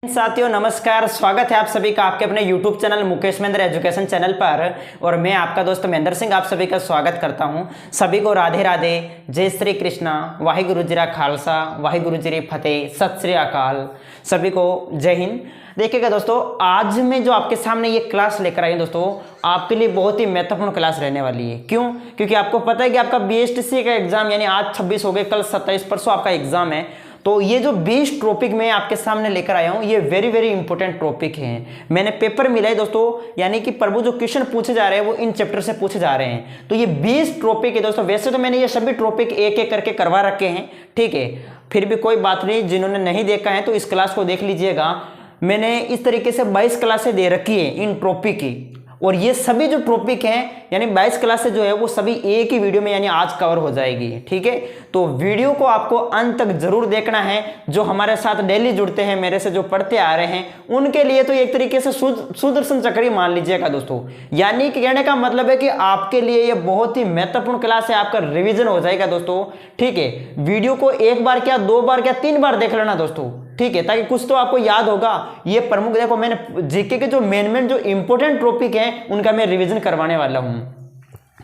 साथियों नमस्कार, स्वागत है आप सभी का आपके अपने YouTube channel Mukesh Mahendra education channel पर। और मैं आपका दोस्त महेंद्र सिंह आप सभी का स्वागत करता हूं। सभी को राधे राधे, जय श्री कृष्णा, वाहिगुरु जी रा खालसा, वाहिगुरु जी री फतेह, सत श्री अकाल। सभी को जय हिंद। देखिएगा दोस्तों, आज मैं जो आपके सामने ये क्लास लेकर आई हूँ दोस्तों, आपके लिए बहुत ही महत्वपूर्ण क्लास रहने वाली है। क्यों? क्योंकि आपको पता है कि आपका BSTC का एग्जाम यानी आज 26 हो गए, कल 27, परसों आपका एग्जाम है। तो ये जो 20 टॉपिक मैं आपके सामने लेकर आया हूँ, ये वेरी वेरी इंपॉर्टेंट टॉपिक हैं। मैंने पेपर मिला है दोस्तों, यानी कि प्रभु जो क्वेश्चन पूछे जा रहे हैं वो इन चैप्टर से पूछे जा रहे हैं। तो ये 20 टॉपिक है दोस्तों। वैसे तो मैंने ये सभी टॉपिक एक एक करके करवा रखे हैं, ठीक है, फिर भी कोई बात नहीं, जिन्होंने नहीं देखा है तो इस क्लास को देख लीजिएगा। मैंने इस तरीके से 22 क्लासें दे रखी है इन टॉपिक की, और ये सभी जो टॉपिक हैं यानी 22 क्लासेस जो है वो सभी एक ही वीडियो में यानी आज कवर हो जाएगी, ठीक है। तो वीडियो को आपको अंत तक जरूर देखना है। जो हमारे साथ डेली जुड़ते हैं, मेरे से जो पढ़ते आ रहे हैं, उनके लिए तो एक तरीके से सुदर्शन चक्र ही मान लीजिएगा दोस्तों। यानी कि कहने का मतलब है कि आपके लिए ये बहुत ही महत्वपूर्ण क्लास है, आपका रिविजन हो जाएगा दोस्तों, ठीक है। वीडियो को एक बार क्या, 2 बार क्या, 3 बार देख लेना दोस्तों, ठीक है, ताकि कुछ तो आपको याद होगा। ये प्रमुख देखो, मैंने जीके के जो मेन जो इंपॉर्टेंट टॉपिक हैं उनका मैं रिवीजन करवाने वाला हूं,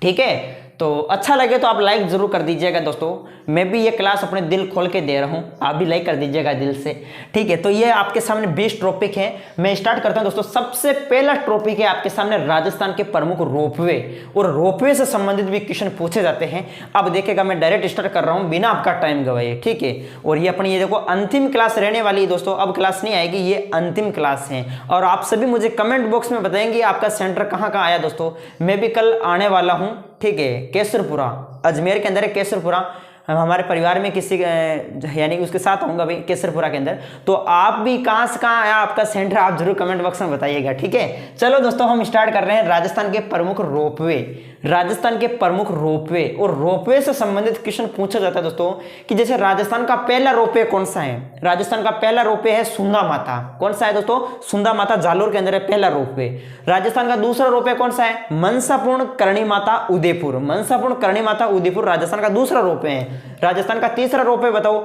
ठीक है। तो अच्छा लगे तो आप लाइक जरूर कर दीजिएगा दोस्तों। मैं भी ये क्लास अपने दिल खोल के दे रहा हूँ, आप भी लाइक कर दीजिएगा दिल से, ठीक है। तो ये आपके सामने 20 टॉपिक है। मैं स्टार्ट करता हूँ दोस्तों। सबसे पहला टॉपिक है आपके सामने राजस्थान के प्रमुख रोपवे, और रोपवे से संबंधित भी क्वेश्चन पूछे जाते हैं। अब देखिएगा, मैं डायरेक्ट स्टार्ट कर रहा हूँ बिना आपका टाइम गवाए, ठीक है। और ये अपनी ये देखो अंतिम क्लास रहने वाली है दोस्तों, अब क्लास नहीं आएगी, ये अंतिम क्लास है। और आप सभी मुझे कमेंट बॉक्स में बताएंगे आपका सेंटर कहाँ कहाँ आया दोस्तों। मैं भी कल आने वाला हूँ, ठीक है, केसरपुरा, अजमेर के अंदर है केसरपुरा। हमारे परिवार में किसी यानी उसके साथ आऊँगा भाई केसरपुरा के अंदर। तो आप भी कहाँ से कहाँ आया आपका सेंटर, आप जरूर कमेंट बॉक्स में बताइएगा, ठीक है। चलो दोस्तों, हम स्टार्ट कर रहे हैं राजस्थान के प्रमुख रोपवे। राजस्थान के प्रमुख रोपवे, और रोपवे से संबंधित क्वेश्चन पूछा जाता है दोस्तों कि जैसे राजस्थान का पहला रोपवे कौन सा है। राजस्थान का पहला रोपवे है सुंदा माता। कौन सा है दोस्तों? सुंदा माता, जालोर के अंदर है पहला रोपवे। राजस्थान का दूसरा रोपवे कौन सा है? मनसापूर्ण करणी माता उदयपुर। मनसापूर्ण करणी माता उदयपुर राजस्थान का दूसरा रोपवे है। राजस्थान का तीसरा रोपवे बताओ?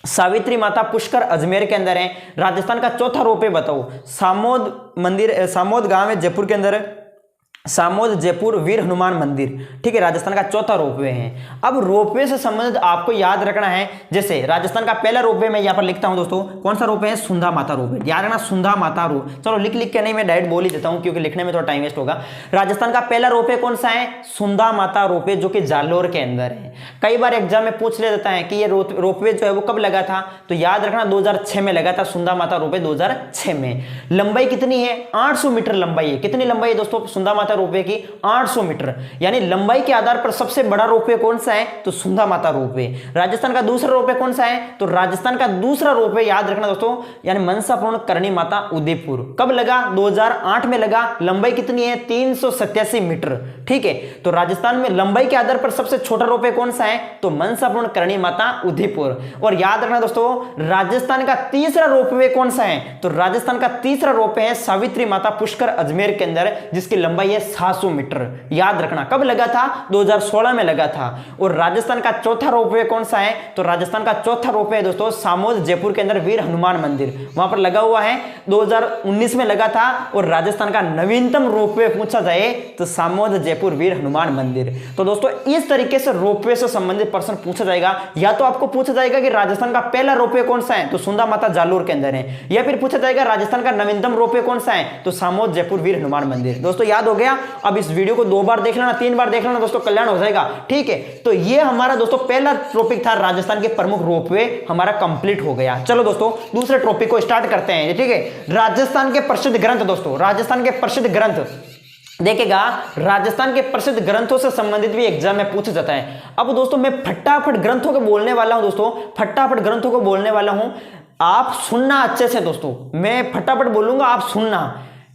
सावित्री माता पुष्कर अजमेर के अंदर है। राजस्थान का चौथा रोपवे बताओ? सामोद मंदिर, सामोद गांव है जयपुर के अंदर है, सामोद जयपुर वीर हनुमान मंदिर, ठीक है, राजस्थान का चौथा रोपवे है। अब रोपवे से संबंधित आपको याद रखना है, जैसे राजस्थान का पहला रोपवे मैं यहाँ पर लिखता हूँ दोस्तों, कौन सा रोपवे है? सुंदा माता रोपवे। याद रखना, सुंदा माता रोप, चलो लिख के नहीं, मैं डायरेक्ट बोल ही देता हूँ क्योंकि लिखने में थोड़ा टाइम वेस्ट होगा। राजस्थान का पहला रोपवे कौन सा है? सुंदा माता रोपवे, जो कि जालोर के अंदर है। कई बार एग्जाम में पूछ ले देता है कि ये रोपवे जो है वो कब लगा था, तो याद रखना 2006 में लगा था सुंदा माता रोपवे, 2006 में। लंबाई कितनी है? 800 मीटर लंबाई है। कितनी लंबाई है दोस्तों सुंदा माता रोपवे की? 800 मीटर। यानी लंबाई के आधार पर सबसे बड़ा रोपवे कौन सा है? तो सुंदा माता रोपवे। राजस्थान का दूसरा रोपवे कौन सा है? तो राजस्थान का दूसरा रोपवे याद रखना दोस्तों, यानी मनसापूर्ण करणी माता उदयपुर। कब लगा? 2008 में लगा। लंबाई कितनी है? 387 मीटर, ठीक है। तो राजस्थान में लंबाई के आधार पर सबसे छोटा रोपवे कौन सा है? तो मनसापूर्ण करणी माता उदयपुर। और याद रखना दोस्तों, राजस्थान का तीसरा रोपवे कौन सा है? तो राजस्थान का तीसरा रोपवे है सावित्री माता पुष्कर अजमेर के अंदर, जिसकी लंबाई है 700 मीटर। याद रखना कब लगा था? 2016 में लगा था। और राजस्थान का चौथा रोपवे कौन सा है? तो राजस्थान का चौथा रोपवे है दोस्तों सामोद जयपुर के अंदर वीर हनुमान मंदिर, वहां पर लगा हुआ है, 2019 में लगा था। और राजस्थान का नवीनतम रोपवे पूछा जाए तो सामोद जयपुर वीर हनुमान मंदिर। तो दोस्तों इस तरीके से रोपवे से संबंधित प्रश्न पूछा जाएगा। या तो आपको पूछा जाएगा कि राजस्थान का पहला रोपवे कौन सा है? तो सुंदा माता जालोर के अंदर है। या फिर पूछा जाएगा राजस्थान का नवीनतम रोपवे कौन सा है? तो सामोद जयपुर वीर हनुमान मंदिर। दोस्तों याद हो गया। अब इस वीडियो को 2 बार देख लेना, 3 बार देख लेना दोस्तों, कल्याण हो जाएगा, ठीक है। तो ये हमारा दोस्तों पहला टॉपिक था, राजस्थान के प्रमुख रोपवे हमारा कंप्लीट हो गया। चलो दोस्तों दूसरे टॉपिक को स्टार्ट करते हैं, ठीक है। राजस्थान के प्रसिद्ध ग्रंथ दोस्तों, राजस्थान के प्रसिद्ध ग्रंथ देखिएगा, राजस्थान के प्रसिद्ध ग्रंथों से संबंधित भी एग्जाम में पूछा जाता है। अब दोस्तों मैं फटाफट ग्रंथों को बोलने वाला हूं दोस्तों, फटाफट ग्रंथों को बोलने वाला हूं, आप सुनना अच्छे से दोस्तों। मैं फटाफट बोलूंगा, आप सुनना,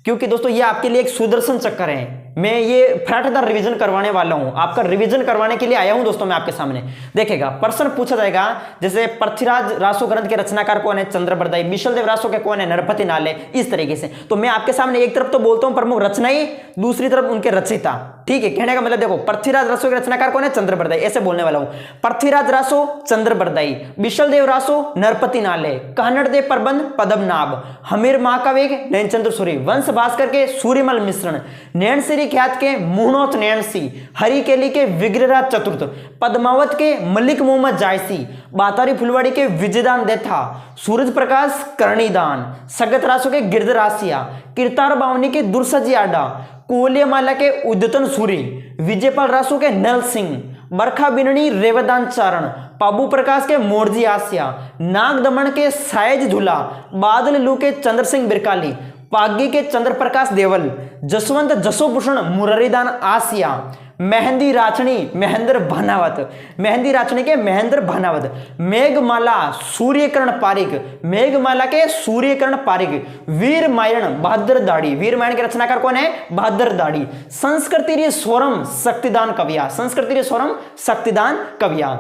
क्योंकि दोस्तों ये आपके लिए एक सुदर्शन चक्कर है। मैं ये फटाफट रिवीजन करवाने वाला हूं, आपका रिवीजन करवाने के लिए आया हूं दोस्तों मैं आपके सामने। देखिएगा प्रश्न पूछा जाएगा, जैसे पृथ्वीराज रासो ग्रंथ के रचनाकार कौन है? चंद्रबरदाई। बिशलदेव रासो के कौन है? नरपति नाले। इस तरीके से तो मैं आपके सामने एक तरफ तो बोलता हूं प्रमुख रचनाई, दूसरी तरफ उनके रचयिता, ठीक है, कहने का मतलब देखो पृथ्वीराज रासो के रचनाकार कौन है, चंद्रबरदाई, ऐसे बोलने वाला हूं। पृथ्वीराज रासो चंद्रबरदाई, विशलदेव रासो नरपति नाले, कहनटदेव प्रबंध पद्मनाभ, हमीर महाकाव्य के नैनचंद्र सूरी, वंश भास्कर के सूर्यमल मिश्रण, नैनश्री ख्यात के मुहनोत नैनसी, हरिकेली के विग्रहराज चतुर्थ, पद्मावत के मलिक मोहम्मद जायसी, बातारी फुलवाड़ी के विजयदान देथा, सूरज प्रकाश कर्णीदान, सगत रासो के गिरधरासिया, कीर्तार बावनी के दुर्सजी आडा, कोलियमाला के उद्यतन सूरी, विजयपाल रासो के नल सिंह, बरखा बिननी रेवदान चारण, पाबू प्रकाश के मोरजी आसिया, नाग दमन के सायज झूला, बादल लू के चंद्र सिंह बिरकाली, पागी के चंद्र प्रकाश देवल, जसवंत जसोभूषण मुरारीदान आसिया, मेहंदी राचनी महेंद्र भानावत, मेहंदी राचनी के महेंद्र भानावत, मेघमाला सूर्यकर्ण पारिक, मेघमाला के सूर्यकर्ण पारिक, वीर मायण बहादुर दाढ़ी, वीर मायण के रचनाकार कौन है, बहादुर दाढ़ी, संस्कृति स्वरम शक्तिदान कविया, संस्कृति स्वरम शक्तिदान कविया।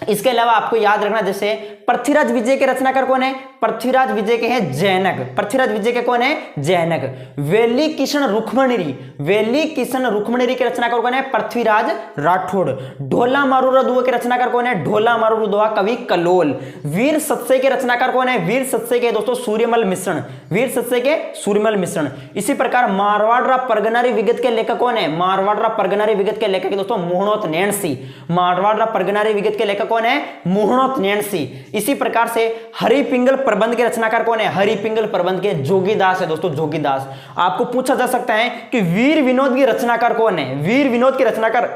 इसके अलावा आपको याद रखना जैसे पृथ्वीराज विजय के रचनाकार कौन है, पृथ्वीराज विजय के हैं जैनक, पृथ्वीराज विजय के कौन है, जैनक। वेली किशन रुक्मणिरी, वेली किशन रुक्मणिरी के रचनाकार कौन है, पृथ्वीराज राठौड़। ढोला मारूरा दुआ के रचनाकार कौन है, ढोला मारूरा दुआ कवि कलोल। वीर सत्सय के रचनाकार कौन है, वीर सत्सय के दोस्तों सूर्यमल मिश्रण, वीर सत्सय के सूर्यमल मिश्रण। इसी प्रकार मारवाड़ परगनारी विगत के लेखक कौन है, मारवाड़ परगनारी विगत के लेखक दोस्तों मुहनोत नैनसी, मारवाड़ परगनारी विगत के लेखक कौन है, मुहनोत नैनसी। इसी प्रकार से हरिपिंगल प्रबंध के रचनाकार कौन है, हरिपिंगल प्रबंध के जोगीदास है दोस्तों, जोगीदास। आपको पूछा जा सकता है कि वीर विनोद की रचनाकार कौन है, वीर विनोद के रचनाकार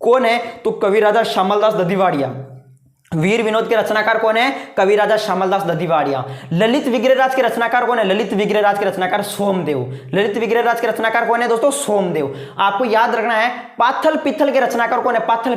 कौन है, तो कवि राजा श्यामलदास ददीवाड़िया। वीर विनोद के रचनाकार कौन है, कवि राजा श्यामलदास ददीवाड़िया। ललित विग्रहराज के रचनाकार कौन है, ललित विग्रहराज के रचनाकार सोमदेव, ललित विग्रहराज के रचनाकार कौन है दोस्तों, सोमदेव। आपको याद रखना है पाथल पिथल के रचनाकार कौन है, पाथल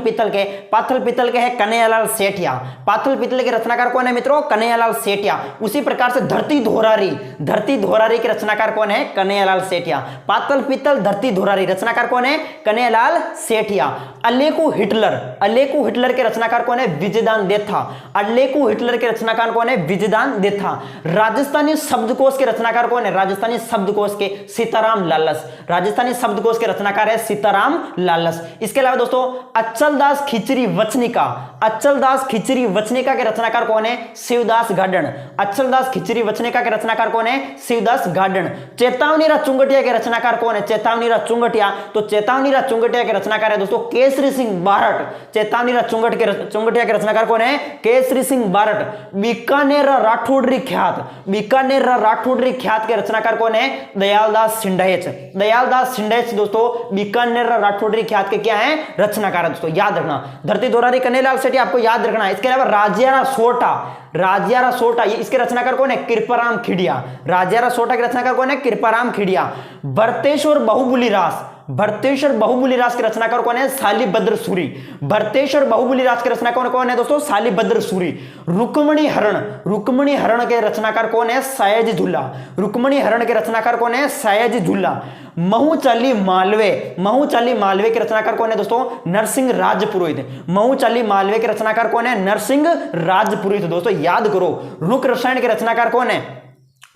पिथल के है कन्हैयालाल सेठिया, पाथल पिथल के रचनाकार कौन है मित्रों, कन्हैयालाल सेठिया। उसी प्रकार से धरती धोरारी, धरती धोरारी के रचनाकार कौन है, कन्हैयालाल सेठिया। पाथल पिथल धरती धोरारी रचनाकार कौन है, कन्हैयालाल सेठिया। अलेकू हिटलर, अलेकू हिटलर के रचनाकार कौन है, विजयदान देथा। अलेकू हिटलर के रचनाकार कौन है, विजयदान देथा। राजस्थानी शब्दकोश के रचनाकार कौन है, राजस्थानी शब्दकोश के सीताराम लालस, राजस्थानी शब्दकोश के रचनाकार है सीताराम लालस। इसके अलावा दोस्तों अच्चलदास खिचरी वचनिका, अच्चलदास खिचरी वचनिका के रचनाकार कौन है, शिवदास गार्डन, अच्चलदास खिचरी वचनिका के रचनाकार कौन है, शिवदास गार्डन। चेतावनीरा चुंगटिया के रचनाकार कौन है, चेतावनीरा चुंगटिया, तो चेतावनीरा चुंगटिया के रचनाकार है दोस्तों केसरी सिंह बारट, चेतावनीरा चुंगटिया के रचनाकार कौन है, केसरी सिंह बारट। बीकानेर राठौड़री ख्यात, बीकानेर राठौड़री ख्यात के रचनाकार कौन है, दयालदास सिंडेच, दयालदास सिंडेच दोस्तों बीकानेर राठौड़री ख्यात के क्या है, रचनाकार है दोस्तों, याद रखना। धरती धोरारी कन्हैयालाल सेठिया आपको याद रखना है। इसके अलावा राजियारा सोटा, राजियारा सोटा ये इसके रचनाकार कौन है, कृपाराम खिड़िया, राजियारा सोटा के रचनाकार कौन है, कृपाराम खिड़िया। भरतेश्वर बहुबुली रास, भरतेश्वर बहुबुली रास के रचनाकार कौन है, शालिभद्र सूरी, भरतेश्वर बहुबुली रास के रचनाकार कौन है दोस्तों, शालिभद्र सूरी। रुक्मणी हरण, रुक्मणी हरण के रचनाकार कौन है, सायाजी झूला, रुक्मणी हरण के रचनाकार कौन है, सायाजी झूला। महूचाली मालवे, महूचाली मालवे के रचनाकार कौन है दोस्तों, नरसिंह राजपुरोहित, महूचाली मालवे के रचनाकार कौन है, नरसिंह राजपुरोहित। दोस्तों याद करो। रुक रसायन के रचनाकार कौन है,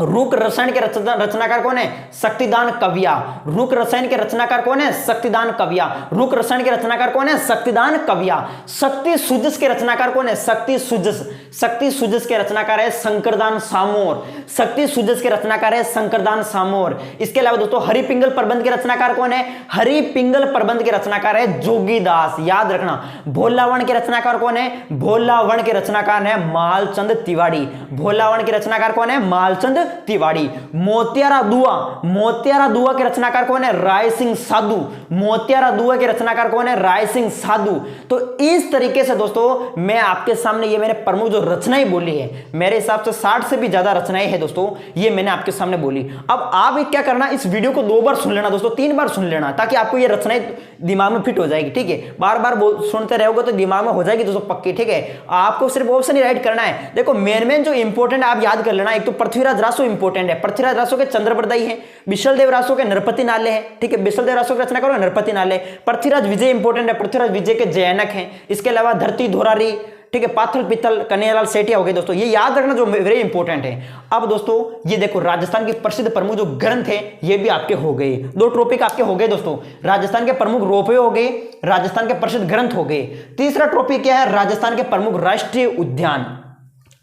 रुक रसायन के रचनाकार कौन है, शक्तिदान कविया, रुक रसायन के रचनाकार कौन है, शक्तिदान कविया, रुक रसायन के रचनाकार कौन है, शक्तिदान कविया। शक्ति सुजस के रचनाकार कौन है, शक्ति सुजस, शक्ति सुजस के रचनाकार है शंकरदान सामोर, शक्ति सुजस के रचनाकार है शंकरदान सामोर। इसके अलावा दोस्तों हरिपिंगल प्रबंध के रचनाकार कौन है, हरिपिंगल प्रबंध के रचनाकार है जोगीदास, याद रखना। भोलावन के रचनाकार कौन है, भोलावन के रचनाकार है मालचंद तिवाड़ी, भोलावन के रचनाकार कौन है, मालचंद तिवाड़ी। मोतियारा दुआ, मोतियारा दुआ के रचनाकार कौन है, राय सिंह साधु, मोतियारा दुआ के रचनाकार कौन है, राय सिंह साधु। तो इस तरीके से दोस्तों मैं आपके सामने ये मैंने प्रमुख जो रचनाएं बोली है, मेरे हिसाब से 60 से भी ज्यादा रचनाएं हैं दोस्तों, ये मैंने आपके सामने बोली। अब आप क्या करना, इस वीडियो को 2 बार सुन लेना दोस्तों, 3 बार सुन लेना, ताकि आपको ये रचनाएं दिमाग में फिट हो जाएगी। ठीक है, बार बार सुनते रहोगे तो दिमाग में हो जाएगी दोस्तों पक्की। ठीक है, आपको सिर्फ ऑप्शन ही राइट करना है। देखो मेन जो इंपॉर्टेंट आप याद कर लेना, एक तो पृथ्वीराज रासो इंपॉर्टेंट है, पृथ्वीराज रासो के चंद्रबरदाई है, विशलदेव रासो के नरपति नाले हैं। ठीक है, विशलदेव रासो की रचना करो नरपति नाले। पृथ्वीराज विजय इंपॉर्टेंट है, पृथ्वीराज विजय के जैनक हैं। इसके अलावा धरती धोरारी, ठीक है, पाथल पित्तल कन्हैयालाल सेठिया हो गए दोस्तों, ये याद रखना जो वेरी इंपॉर्टेंट है। अब दोस्तों ये देखो राजस्थान के प्रसिद्ध प्रमुख जो ग्रंथ है ये भी आपके हो गए, दो टॉपिक आपके हो गए दोस्तों, राजस्थान के प्रमुख रोपवे हो गए, राजस्थान के प्रसिद्ध ग्रंथ हो गए। तीसरा टॉपिक क्या है, राजस्थान के प्रमुख राष्ट्रीय उद्यान।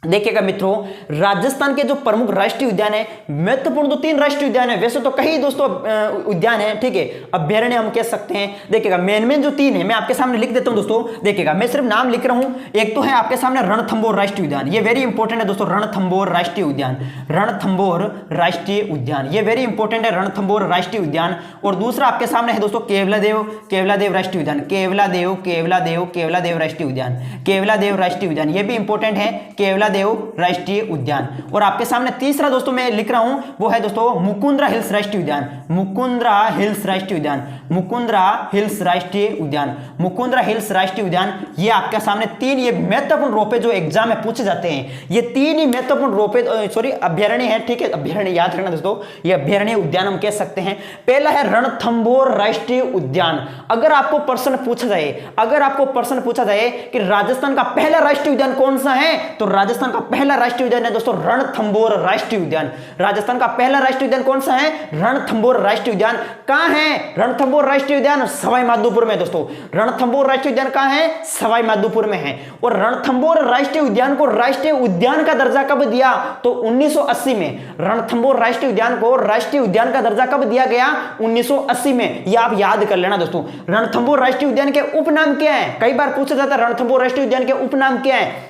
देखिएगा मित्रों, राजस्थान के जो प्रमुख राष्ट्रीय उद्यान है, महत्वपूर्ण जो 3 राष्ट्रीय उद्यान है, वैसे तो कई दोस्तों उद्यान है, ठीक है, अभ्यारण्य हम कह सकते हैं। देखिएगा मेन जो 3 है मैं आपके सामने लिख देता हूं दोस्तों। देखिएगा मैं सिर्फ नाम लिख रहा हूं। एक तो है आपके सामने रणथंभौर राष्ट्रीय उद्यान, ये वेरी इंपॉर्टेंट है दोस्तों, रणथंभौर राष्ट्रीय उद्यान, रणथंभौर राष्ट्रीय उद्यान, ये वेरी इंपॉर्टेंट है, रणथंभौर राष्ट्रीय उद्यान। और दूसरा आपके सामने है दोस्तों केवलादेव राष्ट्रीय उद्यान, केवलादेव राष्ट्रीय उद्यान, केवलादेव राष्ट्रीय उद्यान, ये भी इंपॉर्टेंट है, केवलादेव राष्ट्रीय उद्यान। और आपके सामने तीसरा दोस्तों मैं लिख रहा हूं, वो है दोस्तों मुकुंद्रा हिल्स राष्ट्रीय उद्यान, मुकुंद्रा हिल्स राष्ट्रीय उद्यान, मुकुंद्रा हिल्स राष्ट्रीय उद्यान, मुकुंद्रा हिल्स राष्ट्रीय उद्यान। ये आपके सामने 3 ये महत्वपूर्ण रोपे जो एग्जाम में पूछे जाते हैं, ये 3 ही महत्वपूर्ण रोपे सॉरी अभ्यारण्य है, ठीक है, अभ्यारण्य याद रखना दोस्तों, ये अभ्यारण्य उद्यान हम कह सकते हैं। पहला है रणथंभौर राष्ट्रीय उद्यान। अगर आपको प्रश्न पूछा जाए कि राजस्थान का पहला राष्ट्रीय उद्यान कौन सा है, तो राजस्थान का पहला राष्ट्रीय उद्यान है दोस्तों रणथंभौर राष्ट्रीय उद्यान। राजस्थान का पहला राष्ट्रीय उद्यान कौन सा है, रणथंभौर राष्ट्रीय उद्यान। कहां है रणथंभौर राष्ट्रीय उद्यान, सवाई माधोपुर में दोस्तों, रणथंभौर राष्ट्रीय उद्यान कहां है, सवाई माधोपुर में है। और रणथंभौर राष्ट्रीय उद्यान को राष्ट्रीय उद्यान का दर्जा कब दिया, तो 1980 में। रणथंभौर राष्ट्रीय उद्यान को राष्ट्रीय उद्यान का दर्जा कब दिया गया, 1980 में। ये आप याद कर लेना दोस्तों। रणथंभौर राष्ट्रीय उद्यान के उपनाम क्या है, कई बार पूछा जाता है रणथंभौर राष्ट्रीय उद्यान के उपनाम क्या है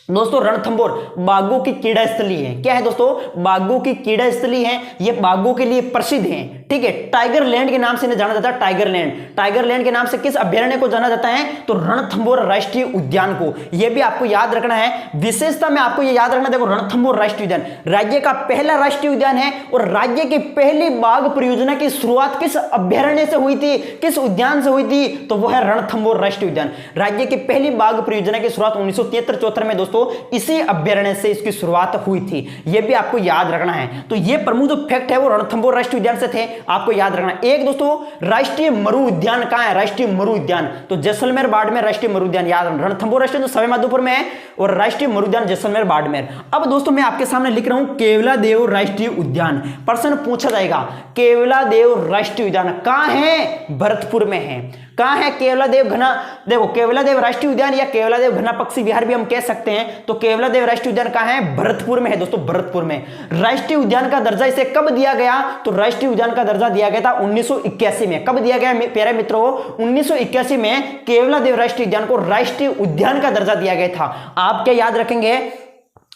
दोस्तों। रणथंभौर बाघों की क्रीड़ा स्थली है। क्या है दोस्तों, बाघों की क्रीड़ा स्थली है, ये बाघों के लिए प्रसिद्ध है, ठीक है। टाइगर लैंड के नाम से इन्हें जाना जाता है, टाइगर लैंड के नाम से किस अभ्यारण्य को जाना जाता है, तो रणथंभौर राष्ट्रीय उद्यान को। यह भी आपको याद रखना है, विशेषता में आपको यह याद रखना। देखो रणथंभौर राष्ट्रीय उद्यान राज्य का पहला राष्ट्रीय उद्यान है, और राज्य की पहली बाघ परियोजना की शुरुआत किस अभ्यारण्य से हुई थी, किस उद्यान से हुई थी, तो वह है रणथंभौर राष्ट्रीय उद्यान। राज्य की पहली बाघ परियोजना की शुरुआत 1973-74 में दोस्तों इसी अभ्यारण्य से इसकी शुरुआत हुई थी। यह भी आपको याद रखना है। तो ये प्रमुख जो फैक्ट है वो रणथंभौर राष्ट्रीय उद्यान से थे, आपको याद रखना। एक दोस्तों राष्ट्रीय मरु उद्यान कहां है, राष्ट्रीय मरु उद्यान तो जैसलमेर बाड़मेर राष्ट्रीय मरु उद्यान, याद रखना। रणथंभौर राष्ट्रीय उद्यान सवाई माधोपुर में है, और राष्ट्रीय मरु उद्यान जैसलमेर बाड़मेर। अब दोस्तों मैं आपके सामने लिख रहा हूं केवलादेव राष्ट्रीय उद्यान। प्रश्न पूछा जाएगा केवलादेव राष्ट्रीय उद्यान कहां है, भरतपुर में है। कहां है केवलादेव घना, देखो केवलादेव राष्ट्रीय उद्यान या केवलादेव घना पक्षी विहार भी हम कह सकते हैं। तो केवलादेव राष्ट्रीय उद्यान कहां है, भरतपुर में है दोस्तों, भरतपुर में। राष्ट्रीय उद्यान का दर्जा इसे कब दिया गया, तो राष्ट्रीय उद्यान का दर्जा दिया गया था 1981 में। कब दिया गया प्यारे मित्रों, 1981 में केवलादेव राष्ट्रीय उद्यान को राष्ट्रीय उद्यान का दर्जा दिया गया था। आप क्या याद रखेंगे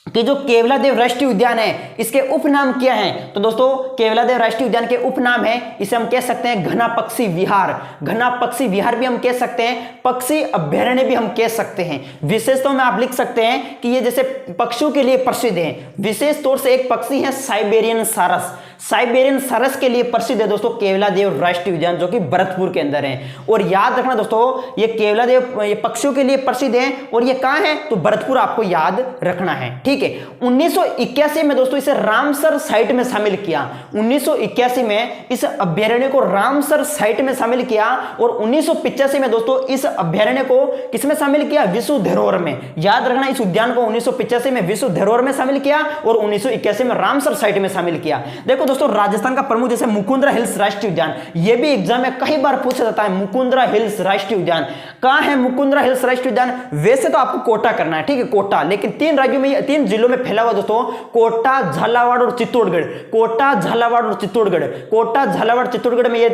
कि जो केवलादेव राष्ट्रीय उद्यान है इसके उपनाम क्या हैं, तो दोस्तों केवलादेव राष्ट्रीय उद्यान के उपनाम है, इसे हम कह सकते हैं घना पक्षी विहार। घना पक्षी विहार भी हम कह सकते हैं, पक्षी अभ्यारण्य भी हम कह सकते हैं। विशेषतः में आप लिख सकते हैं कि ये जैसे पक्षियों के लिए प्रसिद्ध है। विशेष तौर से एक पक्षी है साइबेरियन सारस, साइबेरियन सारस के लिए प्रसिद्ध है दोस्तों केवलादेव राष्ट्रीय उद्यान, जो कि भरतपुर के अंदर है। और याद रखना दोस्तों ये केवलादेव ये पक्षियों के लिए प्रसिद्ध है, और ये कहां है, तो भरतपुर आपको याद रखना है, ठीक है। 1981 में दोस्तों इसे रामसर साइट में शामिल किया। 1981 में इस अभ्यारण्य को रामसर साइट में शामिल किया, और 1985 में दोस्तों इस अभ्यारण्य को किसमें शामिल किया, विश्व धरोहर में। याद रखना इस उद्यान को 1985 में विश्व धरोहर में शामिल किया, और 1981 में रामसर साइट में शामिल किया। देखो दोस्तों राजस्थान का प्रमुख जैसे मुकुंद्रा हिल्स राष्ट्रीय उद्यान, यह भी एग्जाम में कई बार पूछा जाता है। मुकुंद्रा हिल्स राष्ट्रीय उद्यान कहां है, मुकुंद्रा हिल्स राष्ट्रीय उद्यान वैसे तो आपको कोटा करना है, ठीक है, कोटा, लेकिन 3 राज्यों में 3 जिलों में फैला हुआ दोस्तों, कोटा, झालावाड़ और चित्तौड़गढ़। कोटा, झालावाड़ और चित्तौड़गढ़, कोटा, झालावाड़, चित्तौड़गढ़ में ये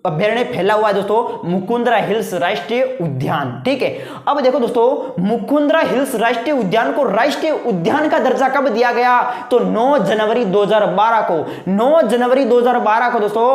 अभ्यारण्य फैला हुआ है दोस्तों मुकुंद्रा हिल्स राष्ट्रीय उद्यान, ठीक है। अब देखो दोस्तों मुकुंद्रा हिल्स राष्ट्रीय उद्यान को राष्ट्रीय उद्यान का दर्जा कब दिया गया, तो 9 जनवरी 2012 को। 9 जनवरी 2012 को दोस्तों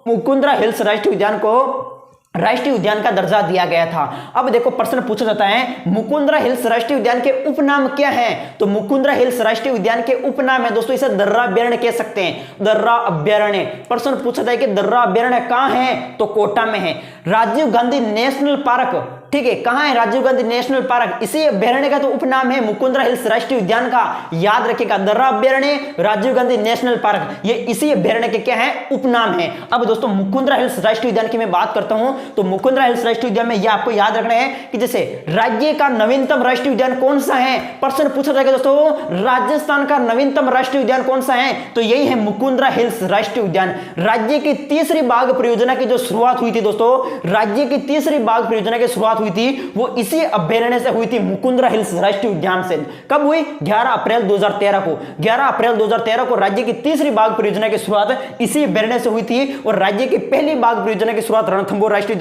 मुकुंद्रा हिल्स राष्ट्रीय उद्यान को राष्ट्रीय उद्यान का दर्जा दिया गया था। अब देखो प्रश्न पूछा जाता है मुकुंद्रा हिल्स राष्ट्रीय उद्यान के उपनाम क्या है, तो मुकुंद्रा हिल्स राष्ट्रीय उद्यान के उपनाम है दोस्तों, इसे दर्रा अभ्यारण्य कह सकते हैं, दर्रा अभ्यारण्य। प्रश्न पूछा जाए कि दर्रा अभ्यारण्य कहां है, तो कोटा में है। राजीव गांधी नेशनल पार्क ठीक है, कहां है राजीव गांधी नेशनल पार्क, इसी अभ्यारण्य का तो उपनाम है मुकुंदरा हिल्स राष्ट्रीय उद्यान का, याद रखिएगा, दर्रा अभ्यारण्य, राजीव गांधी नेशनल पार्क, ये इसी अभ्यारण्य के क्या है, उपनाम है। अब दोस्तों मुकुंदरा हिल्स राष्ट्रीय उद्यान की मैं बात करता हूं तो मुकुंदरा हिल्स राष्ट्रीय उद्यान में यह आपको याद रखना है कि जैसे राज्य का नवीनतम राष्ट्रीय उद्यान कौन सा है, प्रश्न पूछा जाएगा दोस्तों, राजस्थान का नवीनतम राष्ट्रीय उद्यान कौन सा है, तो यही है मुकुंदरा हिल्स राष्ट्रीय उद्यान। राज्य की तीसरी बाघ परियोजना की जो शुरुआत हुई थी दोस्तों, राज्य की तीसरी बाघ परियोजना की शुरुआत हुई थी वो इसी अभ्यारण्य से हुई थी, मुकुंदरा हिल्स राष्ट्रीय उद्यान से। कब हुई, 11 अप्रैल 2013 को, 11 अप्रैल 2013 को राज्य की तीसरी बाघ परियोजना की शुरुआत इसी अभ्यारण्य से हुई थी और राज्य की पहली बाघ परियोजना की शुरुआत रणथंभौर राष्ट्रीय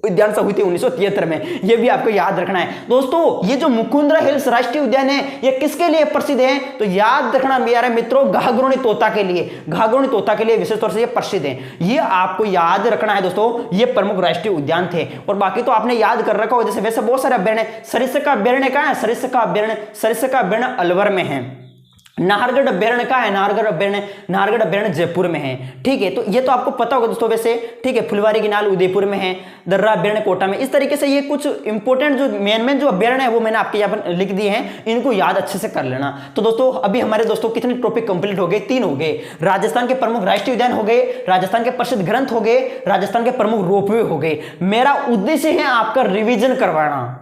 उद्यान से हुई थी 1973 में। यह भी आपको याद रखना है दोस्तों। ये जो मुकुंदरा हिल्स राष्ट्रीय उद्यान है ये किसके लिए प्रसिद्ध है, तो याद रखना मेरे मित्रों, घाघरोनी तोता के लिए, घाघरोनी तोता के लिए विशेष तौर से ये प्रसिद्ध है। ये आपको याद रखना है दोस्तों, ये प्रमुख राष्ट्रीय उद्यान थे। और बाकी तो आपने याद कर रखा हो, जैसे वैसे बहुत सारे अभ्यारण्य, सरिस्का अभ्यारण्य कहां है, सरिस्का अभ्यारण्य अलवर में है। नाहरगढ़ अभ्यारण्य का है, नाहरगढ़ अभ्यारण्य जयपुर में है। ठीक है, तो ये तो आपको पता होगा दोस्तों वैसे। ठीक है, फुलवारी गिनाल उदयपुर में है, दर्रा अभ्यारण्य कोटा में। इस तरीके से ये कुछ इंपॉर्टेंट जो मेन जो अभ्यारण्य है वो मैंने आपके यहाँ पर लिख दिए हैं, इनको याद अच्छे से कर लेना। तो दोस्तों अभी हमारे दोस्तों कितने टॉपिक कंप्लीट हो गए, 3 हो गए। राजस्थान के प्रमुख राष्ट्रीय उद्यान हो गए, राजस्थान के प्रसिद्ध ग्रंथ हो गए, राजस्थान के प्रमुख रोपवे हो गए। मेरा उद्देश्य है आपका रिविजन करवाना,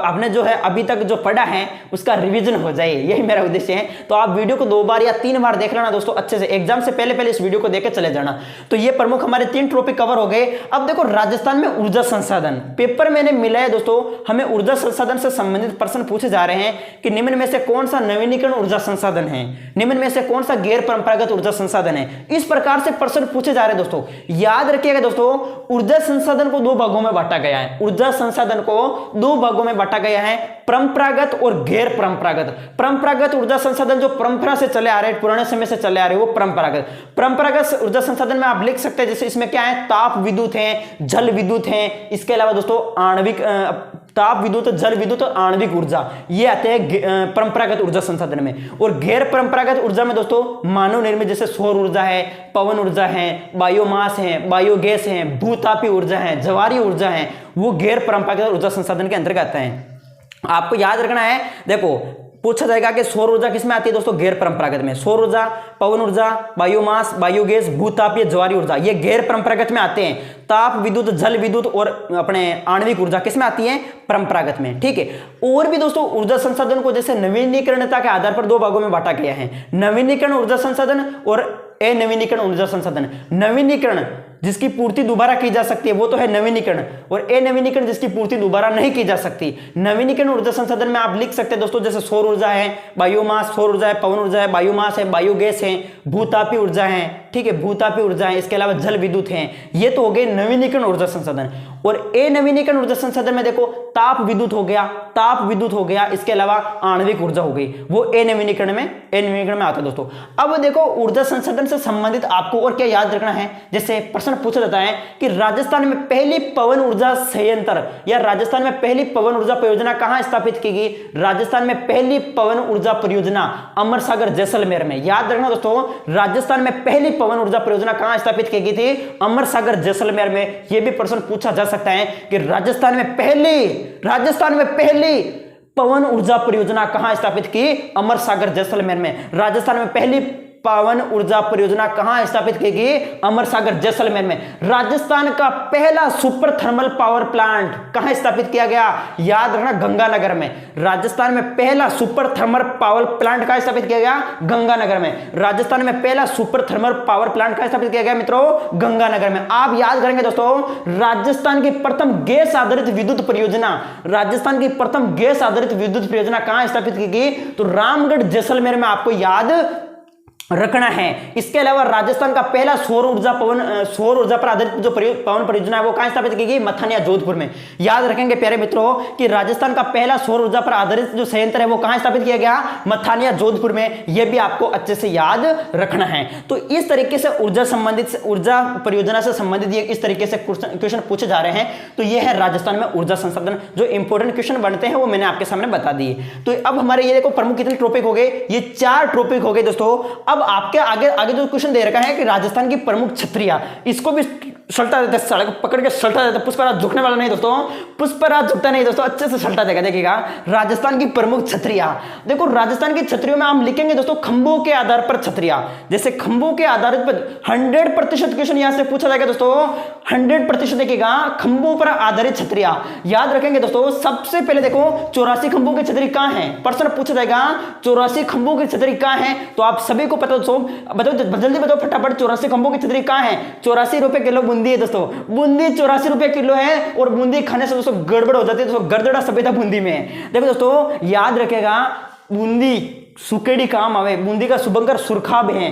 आपने जो है अभी तक जो पढ़ा है उसका रिवीजन हो जाए, यही मेरा उद्देश्य है। तो आप वीडियो को 2 बार या 3 बार देख लेना दोस्तों अच्छे से, एग्जाम से पहले इस वीडियो को देख के चले जाना। तो ये प्रमुख हमारे 3 टॉपिक कवर हो गए। अब देखो राजस्थान में ऊर्जा संसाधन, पेपर मैंने मिला है दोस्तों, हमें ऊर्जा संसाधन से संबंधित प्रश्न पूछे जा रहे हैं कि निम्न में से कौन सा नवीनीकरण ऊर्जा संसाधन है, निम्न में से कौन सा गैर परंपरागत ऊर्जा संसाधन है, इस प्रकार से प्रश्न पूछे जा रहे हैं दोस्तों। याद रखिएगा दोस्तों, ऊर्जा संसाधन को 2 भागों में बांटा गया है, ऊर्जा संसाधन को 2 भागों में बांटा गया है, परंपरागत और गैर परंपरागत। परंपरागत ऊर्जा संसाधन जो परंपरा से चले आ रहे हैं, पुराने समय से चले आ रहे हैं, वो परंपरागत ऊर्जा संसाधन में आप लिख सकते हैं, जैसे इसमें क्या है, ताप विद्युत है, जल विद्युत है, इसके अलावा दोस्तों आणविक, ताप विद्युत, जल विद्युत और आणविक ऊर्जा, ये आते हैं परंपरागत ऊर्जा संसाधन में। और गैर परंपरागत ऊर्जा में दोस्तों मानव निर्मित, जैसे सौर ऊर्जा है, पवन ऊर्जा है, बायोमास है, बायोगैस है, भूतापी ऊर्जा है, ज्वारीय ऊर्जा है, वो गैर परंपरागत ऊर्जा संसाधन के अंतर्गत आते हैं। आपको याद रखना है, देखो पूछा जाएगा कि सौर ऊर्जा किसमें आती है दोस्तों, गैर परंपरागत में। सौर ऊर्जा, पवन ऊर्जा, बायोमास, बायोगैस, भूतापीय, ज्वारीय ऊर्जा, ये गैर परंपरागत में आते हैं। ताप विद्युत, जल विद्युत और अपने आणविक ऊर्जा किसमें आती है, परंपरागत में। ठीक है, और भी दोस्तों ऊर्जा संसाधन को जैसे नवीनीकरणता के आधार पर 2 भागों में बांटा गया है, नवीनीकरण ऊर्जा संसाधन और अनवीनीकरण ऊर्जा संसाधन। नवीनीकरण जिसकी पूर्ति दोबारा की जा सकती है वो तो है नवीनीकरण, और अनवीनीकरण जिसकी पूर्ति दोबारा नहीं की जा सकती। नवीनीकरण ऊर्जा संसाधन में आप लिख सकते हैं दोस्तों, जैसे सौर ऊर्जा है, बायोमास, सौर ऊर्जा है, पवन ऊर्जा है, बायोमास है, बायोगैस है, भूतापी ऊर्जा है, ठीक है, भूतापी ऊर्जा है, इसके अलावा जल विद्युत है। ये तो हो गए नवीनीकरण ऊर्जा संसाधन। और अनवीनीकरण ऊर्जा संसाधन में देखो ताप विद्युत हो गया, इसके अलावा आणविक ऊर्जा हो गई, वो अनवीनीकरण में आता है दोस्तों। अब देखो ऊर्जा संसाधन से संबंधित आपको और क्या याद रखना है, जैसे प्रश्न पूछा जाता है कि राजस्थान में पहली पवन ऊर्जा संयंत्र या राजस्थान में पहली पवन ऊर्जा परियोजना कहां स्थापित की गई। राजस्थान में पहली पवन ऊर्जा परियोजना अमर सागर जैसलमेर में। याद रखना दोस्तों, राजस्थान में पहली पवन ऊर्जा परियोजना कहां स्थापित की गई थी, अमर सागर जैसलमेर में। यह भी प्रश्न पूछा जा सकता है कि राजस्थान में पहली पवन ऊर्जा परियोजना कहां स्थापित की, अमर सागर जैसलमेर में। राजस्थान में पहली पवन ऊर्जा परियोजना कहां स्थापित की गई, अमर सागर जैसलमेर में। राजस्थान का पहला सुपर थर्मल पावर प्लांट कहां स्थापित किया गया, याद रखना गंगानगर में। राजस्थान में पहला सुपर थर्मल पावर प्लांट कहां स्थापित किया गया, गंगानगर में। राजस्थान में पहला सुपर थर्मल पावर प्लांट कहां स्थापित किया गया मित्रों, गंगानगर में। आप याद करेंगे दोस्तों, राजस्थान की प्रथम गैस आधारित विद्युत परियोजना, राजस्थान की प्रथम गैस आधारित विद्युत परियोजना कहां स्थापित की गई, तो रामगढ़ जैसलमेर में आपको याद रखना है। इसके अलावा राजस्थान का पहला सौर ऊर्जा पर आधारित जो पवन परियोजना है वो कहां स्थापित की गई, मथानिया जोधपुर में। याद रखेंगे प्यारे मित्रों कि राजस्थान का पहला सौर ऊर्जा पर आधारित जो संयंत्र है वो कहां स्थापित किया गया, मथानिया जोधपुर में। यह भी आपको अच्छे से याद रखना है। तो इस तरीके से ऊर्जा परियोजना से संबंधित ये इस तरीके से क्वेश्चन पूछे जा रहे हैं। तो ये है राजस्थान में ऊर्जा संसाधन, जो इंपॉर्टेंट क्वेश्चन बनते हैं वो मैंने आपके सामने बता दिए। तो अब हमारे ये देखो प्रमुख कितने टॉपिक हो गए, ये 4 टॉपिक हो गए दोस्तों। अब आपके आगे जो क्वेश्चन दे रखा है कि राजस्थान की प्रमुख छतरियां, इसको भी सल्टा देते, सड़क पकड़ के सल्टा देते। पुष्पराज झुकने वाला नहीं दोस्तों, पुष्पराज झुकता नहीं दोस्तों, अच्छे से सल्टा देगा। देखिएगा राजस्थान की प्रमुख छतरियां, देखो राजस्थान की छतरियों में हम लिखेंगे दोस्तों खंभों के आधार पर छतरियां। जैसे खंभों के आधारित पर 100% क्वेश्चन यहां से पूछा जाएगा दोस्तों, 100% देखिएगा खंभों पर आधारित छतरियां याद रखेंगे दोस्तों। सबसे पहले देखो 84 खंभों की छतरी कहां है, प्रश्न पूछा जाएगा 84 खंभों की छतरी कहां है। तो आप सभी को पता दोस्तों, बताओ जल्दी बताओ फटाफट, 84 खंभों की छतरी कहां है। 84 रुपए किलो बूंदी है दोस्तों, बूंदी 84 रुपए किलो है। और बूंदी खाने से दोस्तों गड़बड़ हो जाती है दोस्तों, गड़दड़ा सफेदा बूंदी में। देखो दोस्तों याद रखेगा बूंदी सुकेड़ी काम आवे, बूंदी का शुभंकर सुरखाब है,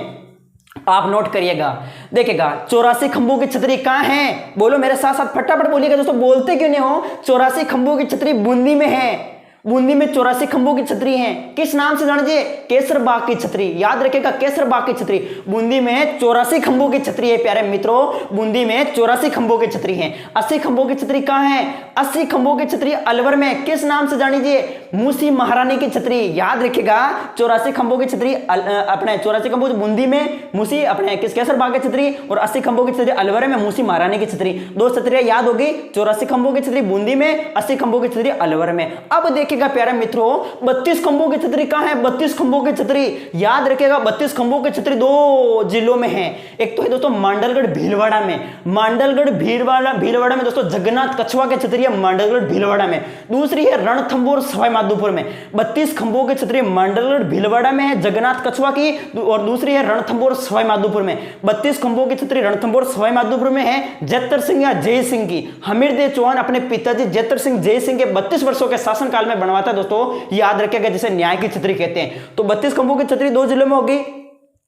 आप नोट करिएगा। देखिएगा 84 खंभों की छतरी कहां है, बोलो मेरे साथ साथ फटाफट बोलिएगा दोस्तों, बोलते क्यों नहीं हो। 84 खंभों की छतरी बूंदी में है, बूंदी में 84 खंभों की छतरी है। किस नाम से जानिए, केसरबाग की छतरी। याद रखिएगा केसरबाग की छतरी, बूंदी में 84 खंभों की छतरी है प्यारे मित्रों, बूंदी में 84 खंभों की छतरी है। 80 खंभों की छतरी कहां है, 80 खंभों की छतरी अलवर में, किस नाम से जानिए, मूसी महारानी की छतरी। याद रखिएगा 84 खंभों की छतरी अपने 84 खंभों बूंदी में, मूसी अपने किस केसरबाग की छतरी, और 80 खंभों की छतरी अलवर में, मूसी महारानी की छतरी। दो छतरियां याद होगी, 84 खंभों की छतरी बूंदी में, 80 खंभों की छतरी अलवर में। अब देखिए प्यारे मित्रों 32 खंभों की छतरी कहां है, 32 खंभों की छतरी याद रखिएगा 32 खंभों की छतरी दो जिलों में है। एक तो है दोस्तों मांडलगढ़ भीलवाड़ा में, मांडलगढ़ भीलवाड़ा में दोस्तों जगन्नाथ कछुआ की छतरी है मांडलगढ़ भीलवाड़ा में। दूसरी है रणथंभौर सवाई माधोपुर में। 32 खंभों की छतरी मांडलगढ़ भीलवाड़ा में है जगन्नाथ कछुआ की, और दूसरी है रणथंभौर सवाई माधोपुर में। 32 खंभों की छतरी रणथंभौर सवाई माधोपुर में है जैतर सिंह या जय सिंह की। हमीरदेव चौहान अपने पिताजी जैतर सिंह जय सिंह के 32 वर्षों के शासनकाल में बनवाता है दोस्तों, याद रखिएगा, जिसे न्याय की छतरी कहते हैं। तो 32 खंभों की छतरी दो जिलों में होगी,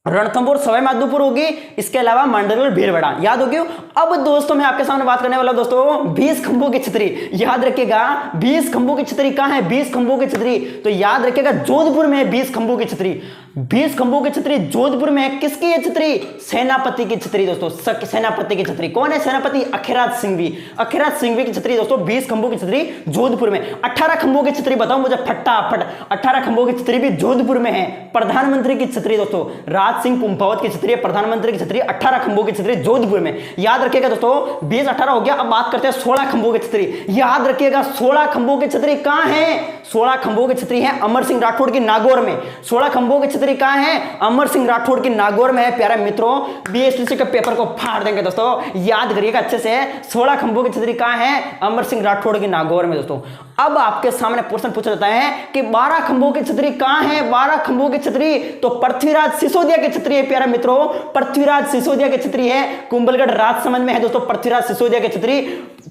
रणथंभौर सवाई माधोपुर होगी, इसके अलावा मांडलगढ़ भीलवाड़ा, याद होगी। अब दोस्तों मैं आपके सामने बात करने वाला हूं दोस्तों 20 खंभों की छतरी। याद रखिएगा 20 खंभों की छतरी कहां है, 20 खंभों की छतरी तो याद रखिएगा जोधपुर में है 20 खंभों की छतरी। 20 खंभों की छतरी जोधपुर में है, किसकी है छतरी, सेनापति की छतरी दोस्तों, सेनापति की छतरी। कौन है सेनापति, अखिराज सिंघवी, अखिराज सिंघवी की छतरी दोस्तों 20 खंभों की छतरी जोधपुर में। 18 खंभों की छतरी बताओ मुझे फटाफट, 18 खंभों की छतरी भी जोधपुर में है। प्रधानमंत्री की छतरी दोस्तों राज सिंह कुंभवत की छतरी, प्रधानमंत्री की छतरी 18 खंभों की छतरी जोधपुर में, याद रखिएगा दोस्तों। 20 18 हो गया, अब बात करते हैं 16 खंभों की छतरी। याद रखिएगा 16 खंभों की छतरी कहां है, 16 खंभों की छतरी है अमर सिंह राठौड़ की नागौर में। 16 खंभों की छतरी कहां है, अमर सिंह राठौड़ की नागौर में है। प्यारे मित्रों बीएसटीसी के पेपर को फाड़ देंगे दोस्तों, याद करिएगा अच्छे से। 16 खंभों की छतरी कहां है, अमर सिंह राठौड़ की नागौर में दोस्तों। अब आपके सामने प्रश्न पूछा जाता है कि 12 खंभों की छतरी कहां है, 12 खंभों की छतरी तो पृथ्वीराज सिसोदिया की छतरी है प्यारे मित्रों, पृथ्वीराज सिसोदिया की छतरी है, कुंभलगढ़ राजसमंद में है दोस्तों पृथ्वीराज सिसोदिया की छतरी,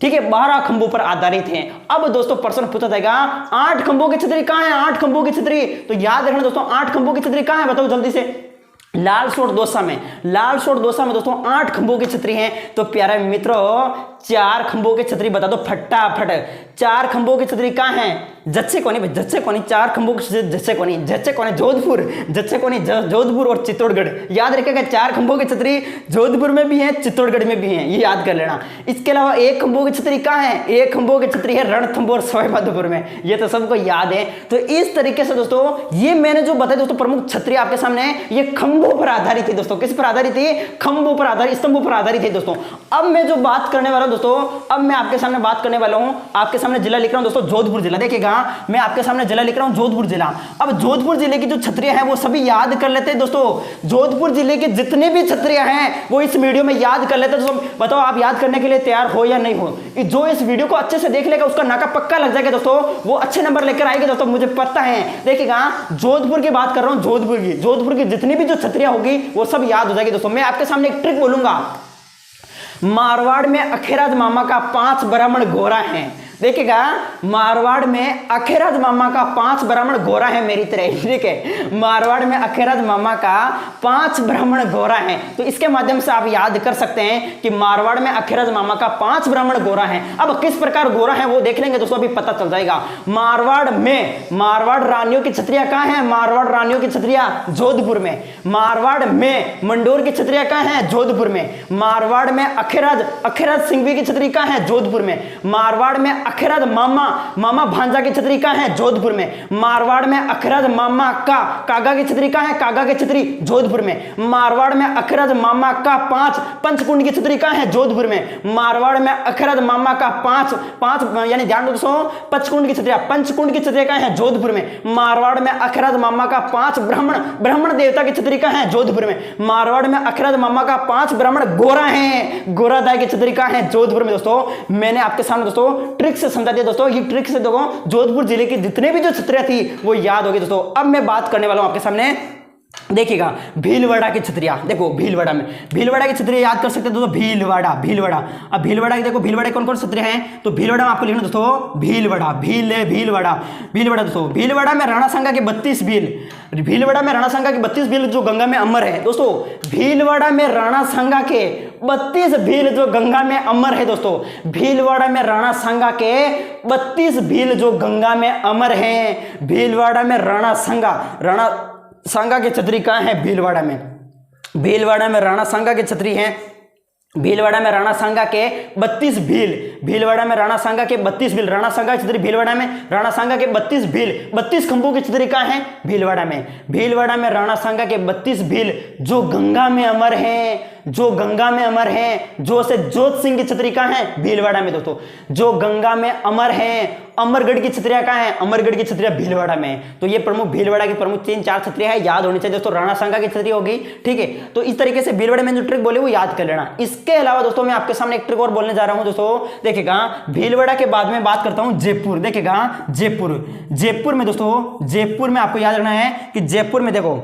ठीक है। 12 खंभों पर आधारित है। अब दोस्तों प्रश्न पूछा जाएगा 8 खंभों की छतरी कहां है, 8 खंभों की छतरी तो याद रखना दोस्तों 8 खंभों की छतरी कहां है, बताओ जल्दी से। लालसोट दौसा में, लालसोट दौसा में दोस्तों 8 खंभों की छतरी है। तो प्यारे मित्रों 4 खंभों की छतरी बता दो फटाफट। 4 खंभों की छतरी कहां है, जच्चे कोनी भाई, जच्चे कोनी। 4 खंभों की जच्चे कोनी, जच्चे कोनी जोधपुर, जच्चे कोनी जोधपुर और चित्तौड़गढ़, याद रखिएगा। 4 खंभों की छतरी जोधपुर में भी है, चित्तौड़गढ़ में भी है, ये याद कर लेना। इसके अलावा 1 खंभों की छतरी कहां है, 1 खंभों की छतरी है रणथंभौर सवाई माधोपुर में, ये तो सबको याद है। तो इस तरीके से दोस्तों ये मैंने जो बताया दोस्तों प्रमुख छतरी आपके सामने, ये खंभों पर आधारित थी दोस्तों। किस पर आधारित थी, खंभों पर आधारित, स्तंभों पर आधारित थी दोस्तों। अब मैं जो बात करने वाला हूं दोस्तों, अब मैं आपके सामने बात करने वाला हूं, आपके सामने जिला लिख रहा हूं दोस्तों जोधपुर जिला। देखिएगा मैं आपके सामने जिला लिख रहा हूं जोधपुर जिला। अब जोधपुर जिले की जो छतरियां हैं वो सभी याद कर लेते हैं दोस्तों। जोधपुर जिले की जितने भी छतरियां हैं वो इस वीडियो में याद कर लेते हैं दोस्तों। बताओ आप याद करने के लिए तैयार हो या नहीं हो। जो इस वीडियो को अच्छे से देख लेगा उसका नाका पक्का लग जाएगा दोस्तों, वो अच्छे नंबर लेकर आएगी दोस्तों, मुझे पता है। देखिएगा जोधपुर की बात कर रहा हूं, जोधपुर की जितनी भी जो छतरियां होगी वो सब याद हो जाएगी दोस्तों। मैं आपके सामने एक ट्रिक बोलूंगा। मारवाड़ में अखिराज मामा का 5 ब्राह्मण गोरा है। देखिएगा मारवाड़ में अखिराज मामा का 5 ब्राह्मण गोरा है मेरी तरह, ठीक है। मारवाड़ में अखिराज मामा का 5 ब्राह्मण गोरा है। तो इसके माध्यम से आप याद कर सकते हैं कि मारवाड़ में अखिराज मामा का 5 ब्राह्मण गोरा है। अब किस प्रकार गोरा है वो देख लेंगे दोस्तों, अभी पता चल जाएगा। मारवाड़ रानियों की छतरियां कहां है, मारवाड़ रानियों की छतरियां जोधपुर में। मारवाड़ में मंडोर की छतरियां कहां है, जोधपुर में। मारवाड़ में अखिराज सिंघवी की छतरी कहां है, जोधपुर में। मारवाड़ में अखरद मामा मामा भांजा की छतरी कहाँ है? जोधपुर में। मारवाड़ में अखरद मामा का कागा की छतरी कहाँ है? कागा की छतरी जोधपुर में। मारवाड़ में अखरद मामा का पांच पंचकुंड की छतरी कहाँ है? जोधपुर में। मारवाड़ में अखरद मामा का पांच यानी ध्यान दोस्तों पंचकुंड की छतरिया, पंचकुंड की छतरिया कहाँ है? जोधपुर में। मारवाड़ में अखरद मामा का पांच ब्राह्मण देवता की छतरी कहाँ है? जोधपुर में। मारवाड़ में अखरद मामा का पांच ब्राह्मण गोरा हैं, गोरादाय की छतरी कहाँ है? जोधपुर में। दोस्तों मैंने आपके सामने दोस्तों ट्रिक से समझा दिया दोस्तों, ये ट्रिक से देखो जोधपुर जिले की जितने भी जो छतरियां थी वो याद होगी दोस्तों। अब मैं बात करने वाला हूं आपके सामने, देखिएगा भीलवाड़ा की छतरिया। देखो भीलवाड़ा में भीलवाड़ा की छतरिया याद कर सकते हैं दोस्तों, भीलवाड़ा। अब भीलवाड़ा की देखो भीलवाड़ा कौन कौन छतरिया हैं? तो भीलवाड़ा में आपको लिखना दोस्तों भीलवाड़ा भीलवाड़ा दोस्तों। भीलवाड़ा में राणा सांगा के 32 भील, भीलवाड़ा में राणा सांगा के 32 भील जो गंगा में अमर है दोस्तों। भीलवाड़ा में राणा सांगा के 32 भील जो गंगा में अमर है दोस्तों। भीलवाड़ा में राणा सांगा के 32 भील जो गंगा में अमर हैं। भीलवाड़ा में राणा सांगा की छतरी कहाँ है? भीलवाड़ा में। भीलवाड़ा में राणा सांगा की छतरी है। भीलवाड़ा में राणा सांगा के 32 भील, भीलवाड़ा में राणा सांगा के 32 भील, राणा सांगा की छतरी भीलवाड़ा में। राणा सांगा के 32 भील, 32 खंभों की छतरी कहाँ है? भीलवाड़ा में। भीलवाड़ा में राणा सांगा के 32 भील जो गंगा में अमर हैं, जो गंगा में अमर हैं। जो से जोत सिंह की छतरी कहाँ है? भीलवाड़ा में दोस्तों। जो गंगा में अमर हैं। अमरगढ़ की छतरिया कहाँ है? अमरगढ़ की छतरिया भीलवाड़ा में। तो ये प्रमुख भीलवाड़ा की प्रमुख 3-4 छतरियां है, याद होनी चाहिए दोस्तों। राणा सांगा की छतरी होगी, ठीक है। तो इस तरीके से भीलवाड़ा में जो ट्रिक बोले वो याद कर लेना। इसके अलावा दोस्तों मैं आपके सामने एक ट्रिक और बोलने जा रहा हूं दोस्तों। देखिएगा भीलवाड़ा के बाद में बात करता हूं जयपुर। देखिएगा जयपुर में दोस्तों, जयपुर में आपको याद रखना है कि जयपुर में देखो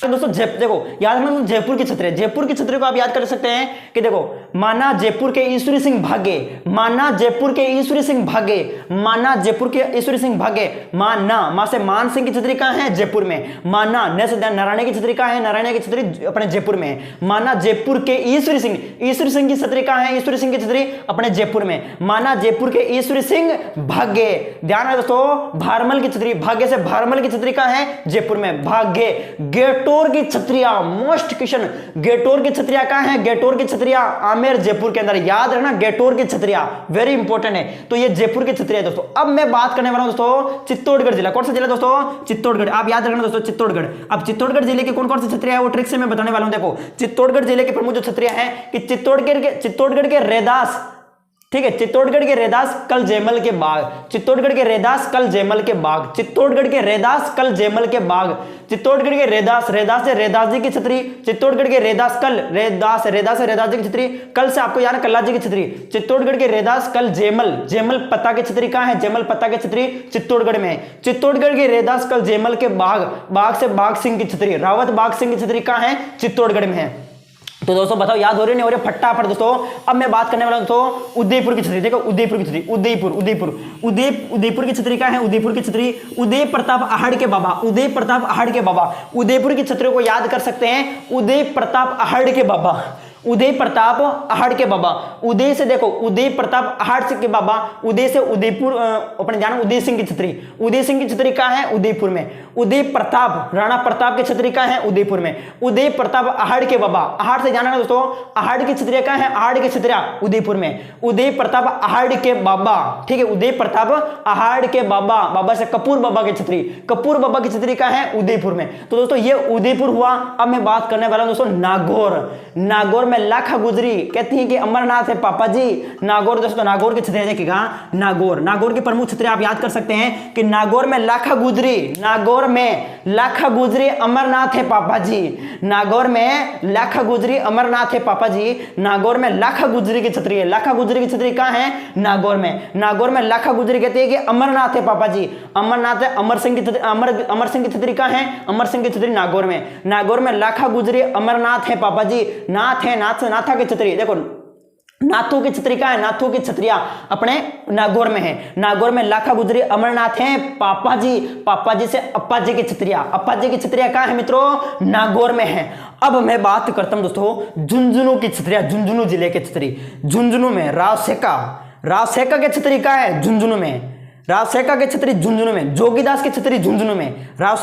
दोस्तों देखो याद रखना जयपुर की छतरी, जयपुर की छतरी को आप याद कर सकते हैं कि देखो माना जयपुर के ईश्वरी सिंह भागे, माना जयपुर के ईश्वरी सिंह भागे, माना जयपुर के ईश्वरी सिंह भागे। माना मां से मान सिंह की छतरी कहाँ है? जयपुर में। माना न से नारायण की छतरी कहाँ है? नारायण की छतरी अपने जयपुर में। माना जयपुर के ईश्वरी सिंह की छतरी कहाँ है? ईश्वरी सिंह की छतरी अपने जयपुर में। माना जयपुर के ईश्वरी सिंह भागे, ध्यान है दोस्तों। भारमल की छतरी, भाग्य से भारमल की छतरी कहाँ है? जयपुर में। भाग्य गेटोर की छतरिया, मोस्ट क्वेश्चन, गेटोर की छतरिया कहाँ है? गेटोर की छतरिया आमेर जयपुर के अंदर, याद रखना गेटोर की छतरिया वेरी इंपॉर्टेंट है। तो ये जयपुर की छतरिया दोस्तों। अब मैं बात करने वाला हूं दोस्तों चित्तौड़गढ़ जिला। कौन सा जिला दोस्तों? चित्तौड़गढ़। आप याद रखना दोस्तों चित्तौड़गढ़। अब चित्तौड़गढ़ जिले की कौन कौन सी छतरिया है वो ट्रिक से मैं बताने वाला हूं। देखो चित्तौड़गढ़ जिले के प्रमुख जो छतरिया है कि चित्तौड़गढ़ के रैदास, ठीक है। चित्तौड़गढ़ के रैदास कल जयमल के बाग, चित्तौड़गढ़ के रैदास कल जयमल के बाग, चित्तौड़गढ़ के रैदास कल जयमल के बाग, चित्तौड़गढ़ के रैदास से रैदास जी की छतरी, चित्तौड़गढ़ के रैदास कल रैदास से रैदास जी की छतरी, कल से आपको याद है कल्ला जी की छतरी। चित्तौड़गढ़ के रैदास कल जयमल पत्ता की छतरी कहाँ है? जयमल पत्ता की छतरी चित्तौड़गढ़ में। चित्तौड़गढ़ के रैदास कल जयमल के बाग से बाग सिंह की छतरी, रावत बाग सिंह की छतरी कहाँ है? चित्तौड़गढ़ में है। तो दोस्तों बताओ याद हो रही नहीं हो रही? फटाफट दोस्तों। अब मैं बात करने वाला हूं दोस्तों उदयपुर की छतरी। देखो उदयपुर की छतरी, उदयपुर की छतरी कहाँ है? उदयपुर की छतरी उदय प्रताप आहड़ के बाबा, उदय प्रताप आहड़ के बाबा। उदयपुर की छतरी को याद कर सकते हैं उदय प्रताप आहड़ के बाबा, उदय प्रताप आहड़ के बाबा। उदय से देखो उदय प्रताप आहड़ के बाबा, उदय से उदयपुर अपने ध्यान उदय सिंह की छतरी, उदय सिंह की छतरी कहाँ है? उदयपुर में। उदय प्रताप राणा प्रताप की छतरी कहाँ है? उदयपुर में। उदय प्रताप आहड़ के बाबा, आहड़ से जाना दोस्तों, आहड़ की छतरिया कहाँ है? आहड़ की छतरिया उदयपुर में। उदय प्रताप आहड़ के बाबा, ठीक है। उदय प्रताप आहड़ के बाबा, बाबा से कपूर बाबा की छतरी, कपूर बाबा की छतरी कहाँ है? उदयपुर में। तो दोस्तों ये उदयपुर हुआ। अब मैं बात करने वाला हूं दोस्तों नागौर में लाखा गुजरी कहती है कि अमरनाथ है पापा जी। नागौर दोस्तों, नागौर की छतरिया देखिएगा, नागौर की प्रमुख छतरिया आप याद कर सकते हैं कि नागौर में लाखा गुजरी अमरनाथ है पापा जी। नागौर में लाखा गुजरी अमरनाथ है पापा जी। नागौर में लाखा गुजरी की छतरी है, लाखा गुजरी की छतरी कहाँ है? नागौर में लाखा गुजरी कहती है कि अमरनाथ है पापा जी। अमरनाथ है, अमर सिंह की छतरी कहाँ है? अमर सिंह की छतरी नागौर में लाखा गुजरी अमरनाथ है पापा जी। नाथा की छतरी देखो, नाथू की छतरी कहाँ है? नाथू की छतरिया अपने नागौर में है। नागौर में लाखा गुजरी अमरनाथ है पापा जी से अप्पा जी की छतरिया कहाँ है मित्रों? नागौर में है। अब मैं बात करता हूं दोस्तों झुंझुनू की छतरिया, झुंझुनू जिले की छतरी। झुंझुनू में राव सेका की छतरी कहाँ है? झुंझुनू में। राव सेका के छतरी झुंझुनू में, जोगीदास की छतरी झुंझुनू में, राव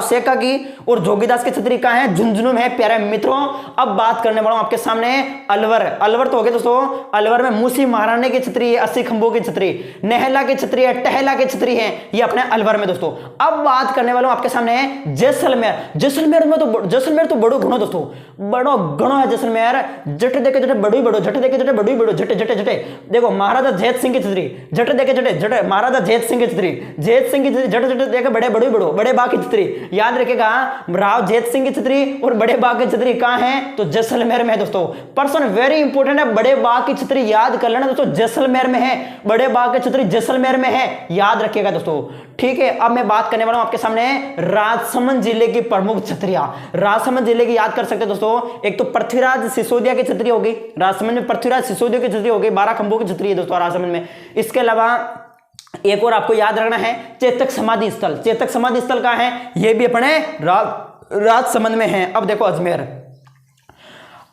सेका की और जोगीदास की छतरी कहाँ है? झुंझुनू में है प्यारे मित्रों। अब बात करने वाला हूं आपके सामने अलवर तो हो गया दोस्तों। अलवर में मूसी महारानी की छतरी है, 80 खंभों की छतरी, नेहला की छतरी है, टहला की छतरी है, ये अपने अलवर में दोस्तों। अब बात करने वाला हूं आपके सामने जैसलमेर तो बड़ो घणो दोस्तों, बड़ो घणो है जैसलमेर। जट देखे जटे बड़ी बड़ो, जट देखे जटे बड़ी बड़ो, जटे जटे जटे देखो महाराजा जैत सिंह की छतरी, जट देखे जटे जटे महाराजा जैत सिंह की छतरी, जैत सिंह की छतरी, जट जटे देखे बड़े बड़ी बड़ो, बड़े बाग की छतरी। याद रखेगा राव जैत सिंह की छतरी और बड़े बाग की छतरी कहां है? तो जैसलमेर में है दोस्तों। पर्सन वेरी इंपॉर्टेंट है, बड़े बाग की छतरी याद कर लेना दोस्तों, जैसलमेर में है, बड़े बाग की छतरी जैसलमेर में है, याद रखिएगा दोस्तों। ठीक है, अब मैं बात करने वाला हूं आपके सामने राजसमंद जिले की प्रमुख छतरियां। राजसमंद जिले की याद कर सकते हैं दोस्तों, एक तो पृथ्वीराज सिसोदिया की छतरी होगी, राजसमंद में पृथ्वीराज सिसोदिया की छतरी होगी, 12 खंभों की छतरी है दोस्तों राजसमंद में। इसके अलावा एक और आपको याद रखना है, चेतक समाधि स्थल। चेतक समाधि स्थल कहां है? यह भी अपने राजसमंद में है। अब देखो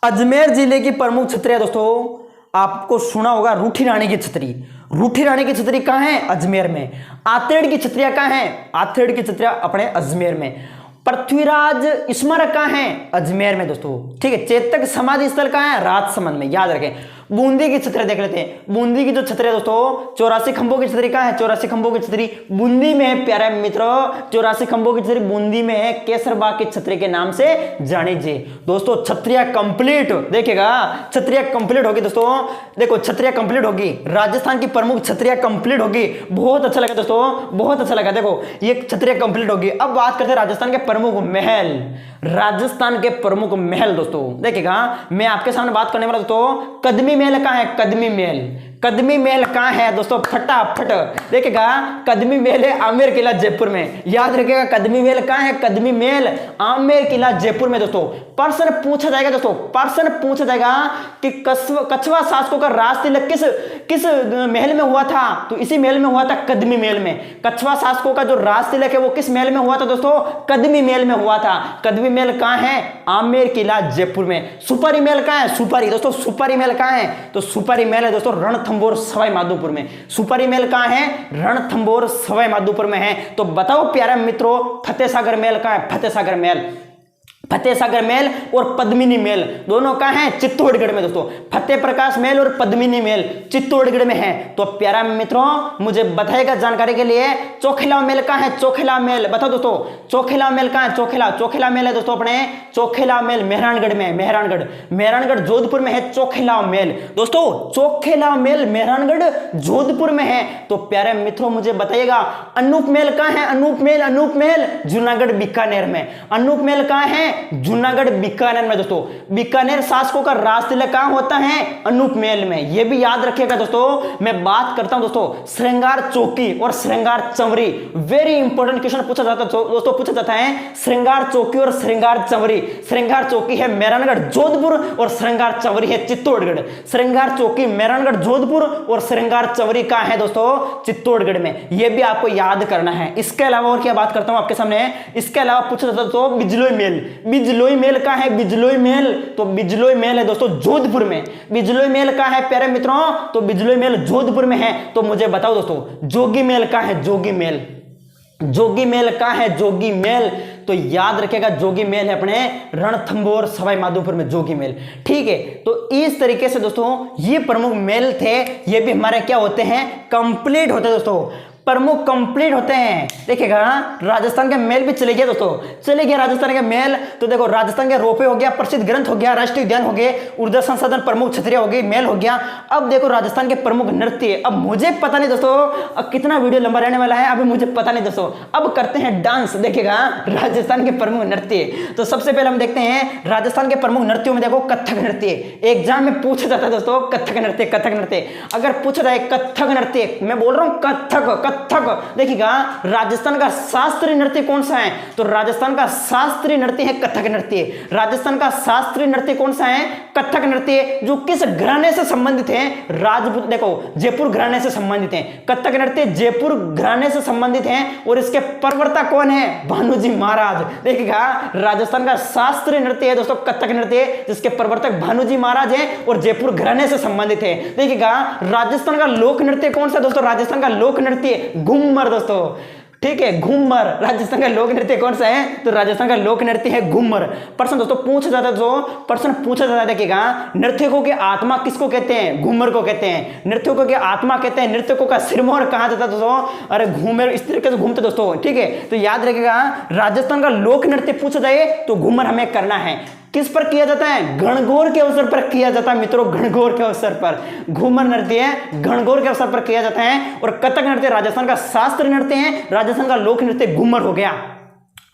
अजमेर जिले की प्रमुख छतरियां दोस्तों, आपको सुना होगा रूठी रानी की छतरी। रूठी रानी की छतरी कहां है? अजमेर में। आथेड़ की छतरियां कहां है? आथेड़ की छतरियां अपने अजमेर में। पृथ्वीराज स्मारक कहां है? अजमेर में दोस्तों। ठीक है, चेतक समाधि स्थल कहां है? राजसमंद में, याद रखें। बूंदी की छतरी देख लेते हैं। बूंदी की जो छतरी है दोस्तों, 84 खंभों की छतरी कहां है? 84 खंभों की छतरी बूंदी में है प्यारे मित्रों, 84 खंभों की छतरी बूंदी में है, केसरबाग की छतरी के नाम से जानिए दोस्तों। छतरियां कंप्लीट, देखिएगा छतरियां कंप्लीट होगी दोस्तों। देखो छतरियां कंप्लीट होगी, राजस्थान की प्रमुख छतरियां कंप्लीट होगी। बहुत अच्छा लगा दोस्तों, बहुत अच्छा लगा। देखो ये छतरियां कंप्लीट होगी। अब बात करते हैं राजस्थान के प्रमुख महल। राजस्थान के प्रमुख महल दोस्तों, देखिएगा मैं आपके सामने बात करने वाला दोस्तों, कदमी महल कहां है? कदमी महल। कदमी महल कहां है दोस्तों? फटाफट देखिएगा, कदमी महल है आमेर किला जयपुर में, याद रखिएगा। कदमी महल कहां है? कदमी महल आमेर किला जयपुर में दोस्तों। प्रश्न पूछा जाएगा दोस्तों, प्रश्न पूछा जाएगा कि कछवा शासकों का राज तिलक किस महल में हुआ था? तो इसी महल में हुआ था, कदमी महल में। कछवा शासकों का जो राज तिलक है वो किस महल में हुआ था दोस्तों? कदमी महल में हुआ था। कदमी महल कहां है? आमेर किला जयपुर में। सुपारी महल कहां है? सुपारी दोस्तों, सुपारी महल कहां है? तो सुपारी महल है दोस्तों रणथंभौर सवाई माधोपुर में। सुपारी महल कहां है? रणथंभौर सवाई माधोपुर में है। तो बताओ प्यारे मित्रों, फतेहसागर महल कहां है? फतेहसागर महल, फतेहसागर महल और पद्मिनी महल दोनों कहां हैं? चित्तौड़गढ़ में दोस्तों। फतेह प्रकाश महल और पद्मिनी महल चित्तौड़गढ़ में है। तो प्यारा मित्रों मुझे बताएगा जानकारी के लिए, चोखिला महल कहां है? चोखिला महल बताओ दोस्तों, चोखिला महल कहां है? चोखिला महल है दोस्तों अपने, चोखिला महल मेहरानगढ़ में। मेहरानगढ़ जोधपुर में है चोखिला महल दोस्तों। चोखिला महल मेहरानगढ़ जोधपुर में है। तो प्यारे मित्रों मुझे बताइएगा, अनूप महल कहां है? अनूप महल जूनागढ़ बीकानेर में। अनूप महल कहां है? जूनागढ़ बीकानेर में दोस्तों। बीकानेर शासकों का राज तिलक कहां होता है? अनूप महल में। यह भी याद रखिएगा दोस्तों। मैं बात करता हूं दोस्तों श्रृंगार चौकी और श्रृंगार चंवरी, वेरी इंपॉर्टेंट क्वेश्चन पूछा जाता है दोस्तों, पूछा जाता है श्रृंगार चौकी और श्रृंगार चंवरी। श्रृंगार चौकी है मेहरानगढ़ जोधपुर और श्रृंगार चंवरी है चित्तौड़गढ़। श्रृंगार चौकी मेहरानगढ़ जोधपुर और श्रृंगार चंवरी कहां है दोस्तों? चित्तौड़गढ़ में। यह भी आपको याद करना है। इसके अलावा और क्या बात करता हूं आपके सामने, इसके अलावा पूछा जाता है दोस्तों बिजलोई महल। बिजलोई महल कहां है? बिजलोई महल, तो बिजलोई महल है दोस्तों जोधपुर में। बिजलोई महल कहां है प्यारे मित्रों? तो बिजलोई महल जोधपुर में है। तो मुझे बताओ दोस्तों जोगी महल कहां है? जोगी महल, जोगी महल कहां है? जोगी महल, तो याद रखेगा जोगी महल है अपने रणथंभौर सवाई माधोपुर में जोगी महल। ठीक है, तो इस तरीके से दोस्तों ये प्रमुख महल थे, ये भी हमारे क्या होते हैं? कंप्लीट होते हैं दोस्तों, प्रमुख कंप्लीट होते हैं। देखिएगा राजस्थान के महल भी चले गए दोस्तों, चले गए राजस्थान के महल। तो देखो राजस्थान के रोपे हो गया, प्रसिद्ध ग्रंथ हो गया, राष्ट्रीय उद्यान हो गए, ऊर्जा संसाधन प्रमुख छतरियां हो गई, महल हो गया। अब देखो राजस्थान के प्रमुख नृत्य। अब मुझे पता नहीं दोस्तों अब कितना वीडियो लंबा रहने वाला है, अभी मुझे पता नहीं दोस्तों। अब करते हैं डांस। देखिएगा राजस्थान के प्रमुख नृत्य। तो सबसे पहले हम देखते हैं राजस्थान के प्रमुख नृत्यों में, देखो कथक नृत्य। एग्जाम में पूछा जाता है दोस्तों कथक नृत्य। कथक नृत्य अगर पूछा जाए कथक नृत्य, मैं बोल रहा हूं कथक कथक। देखिएगा राजस्थान का शास्त्रीय नृत्य कौन सा है, तो राजस्थान का शास्त्रीय नृत्य है कथक नृत्य। राजस्थान का शास्त्रीय नृत्य कौन सा है, कथक नृत्य, जो किस घराने से संबंधित है, राजपूत, देखो जयपुर घराने से संबंधित है। कथक नृत्य जयपुर घराने से संबंधित है और इसके प्रवर्तक कौन है, भानुजी महाराज। देखिएगा राजस्थान का शास्त्रीय नृत्य है दोस्तों कथक नृत्य, जिसके प्रवर्तक भानुजी महाराज हैं और जयपुर घराने से संबंधित है। देखिएगा राजस्थान का लोक नृत्य कौन सा दोस्तों, राजस्थान का लोक नृत्य घूमर दोस्तों, ठीक है घूमर। राजस्थान का लोक नृत्य कौन सा है, तो राजस्थान का लोक नृत्य है घूमर। प्रश्न दोस्तों पूछा जाता है, जो प्रश्न पूछा जाता है देखिएगा, नर्तकों की आत्मा किसको कहते हैं, घूमर को कहते हैं। नर्तकों की आत्मा कहते हैं, नर्तकों का सिरमौर कहा जाता है दोस्तों, अरे घूमर इस तरीके से घूमते दोस्तों, ठीक है। तो याद रखिएगा राजस्थान का लोक नृत्य पूछा जाए तो घूमर हमें करना है। किस पर किया जाता है, गणगौर के अवसर पर किया जाता है मित्रों, गणगौर के अवसर पर। घूमर नृत्य गणगौर के अवसर पर किया जाता है और कथक नृत्य राजस्थान का शास्त्रीय नृत्य है, राजस्थान का लोक नृत्य घूमर हो गया।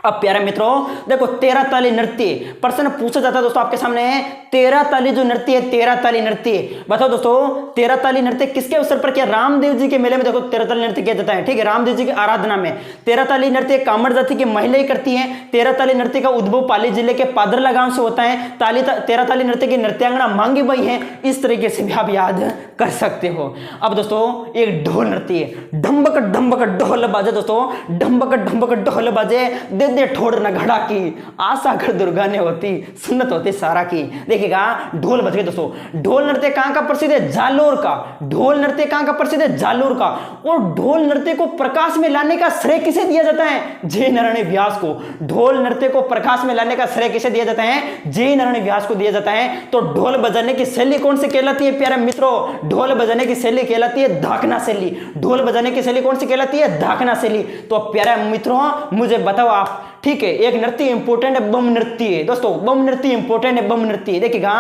अब प्यारे मित्रों देखो 13 ताली नृत्य प्रश्न पूछा जाता है दोस्तों आपके सामने, 13 ताली जो नृत्य है, 13 ताली नृत्य बताओ दोस्तों 13 ताली नृत्य किसके अवसर पर किया, रामदेव जी के मेले में देखो 13 ताली नृत्य किया जाता है, ठीक है, रामदेव जी की आराधना में। 13 ताली नृत्य कामड़ जाति की महिलाएं करती हैं। 13 ताली नृत्य का उद्भव पाली जिले के पादरला गांव से होता है। 13 ताली नृत्य की नृत्यांगना मांगी बाई है। इस तरीके से भी आप याद कर सकते हो। अब दोस्तों एक ढोल नृत्य, ढम्बक ढम्बक ढोल बाजे दोस्तों, ढम्बक ढम्बक ढोल बाजे, दे ठोड़ नगड़ा की, आशा कर दुर्गा ने होती, सुन्नत होती सारा की। देखिएगा ढोल बज गए दोस्तों। ढोल नृत्य कहां का प्रसिद्ध है, जालोर का। ढोल नृत्य कहां का प्रसिद्ध है, जालोर का। और ढोल नृत्य को प्रकाश में लाने का श्रेय किसे दिया जाता है, जय नारायण व्यास को। ढोल नृत्य को प्रकाश में लाने का श्रेय किसे दिया जाता है, जय नारायण व्यास को दिया जाता है। तो ढोल बजाने की शैली कौन सी कहलाती है प्यारे मित्रों, ढोल बजाने की शैली कहलाती है धाकना शैली। ढोल बजाने की शैली कौन सी कहलाती है, धाकना शैली। तो प्यारे मित्रों मुझे बताओ आप, ठीक है, एक नृत्य इंपोर्टेंट है, बम नृत्य दोस्तों, बम नृत्य इंपोर्टेंट है, बम नृत्य। देखिएगा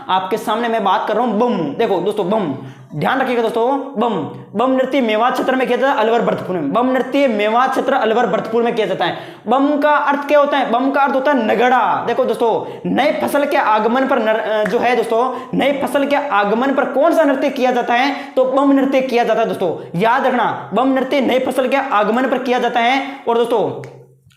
आपके सामने मैं बात कर रहा हूं बम, देखो दोस्तों बम, ध्यान रखिएगा दोस्तों, बम नृत्य मेवात क्षेत्र में किया जाता है, अलवर भरतपुर में। बम नृत्य मेवात क्षेत्र अलवर भरतपुर में किया जाता है। बम का अर्थ क्या होता है, बम का अर्थ होता है नगड़ा। देखो दोस्तों नए फसल के आगमन पर जो है दोस्तों, नए फसल के आगमन पर कौन सा नृत्य किया जाता है, तो बम नृत्य किया जाता है दोस्तों। याद रखना बम नृत्य नए फसल के आगमन पर किया जाता है। और दोस्तों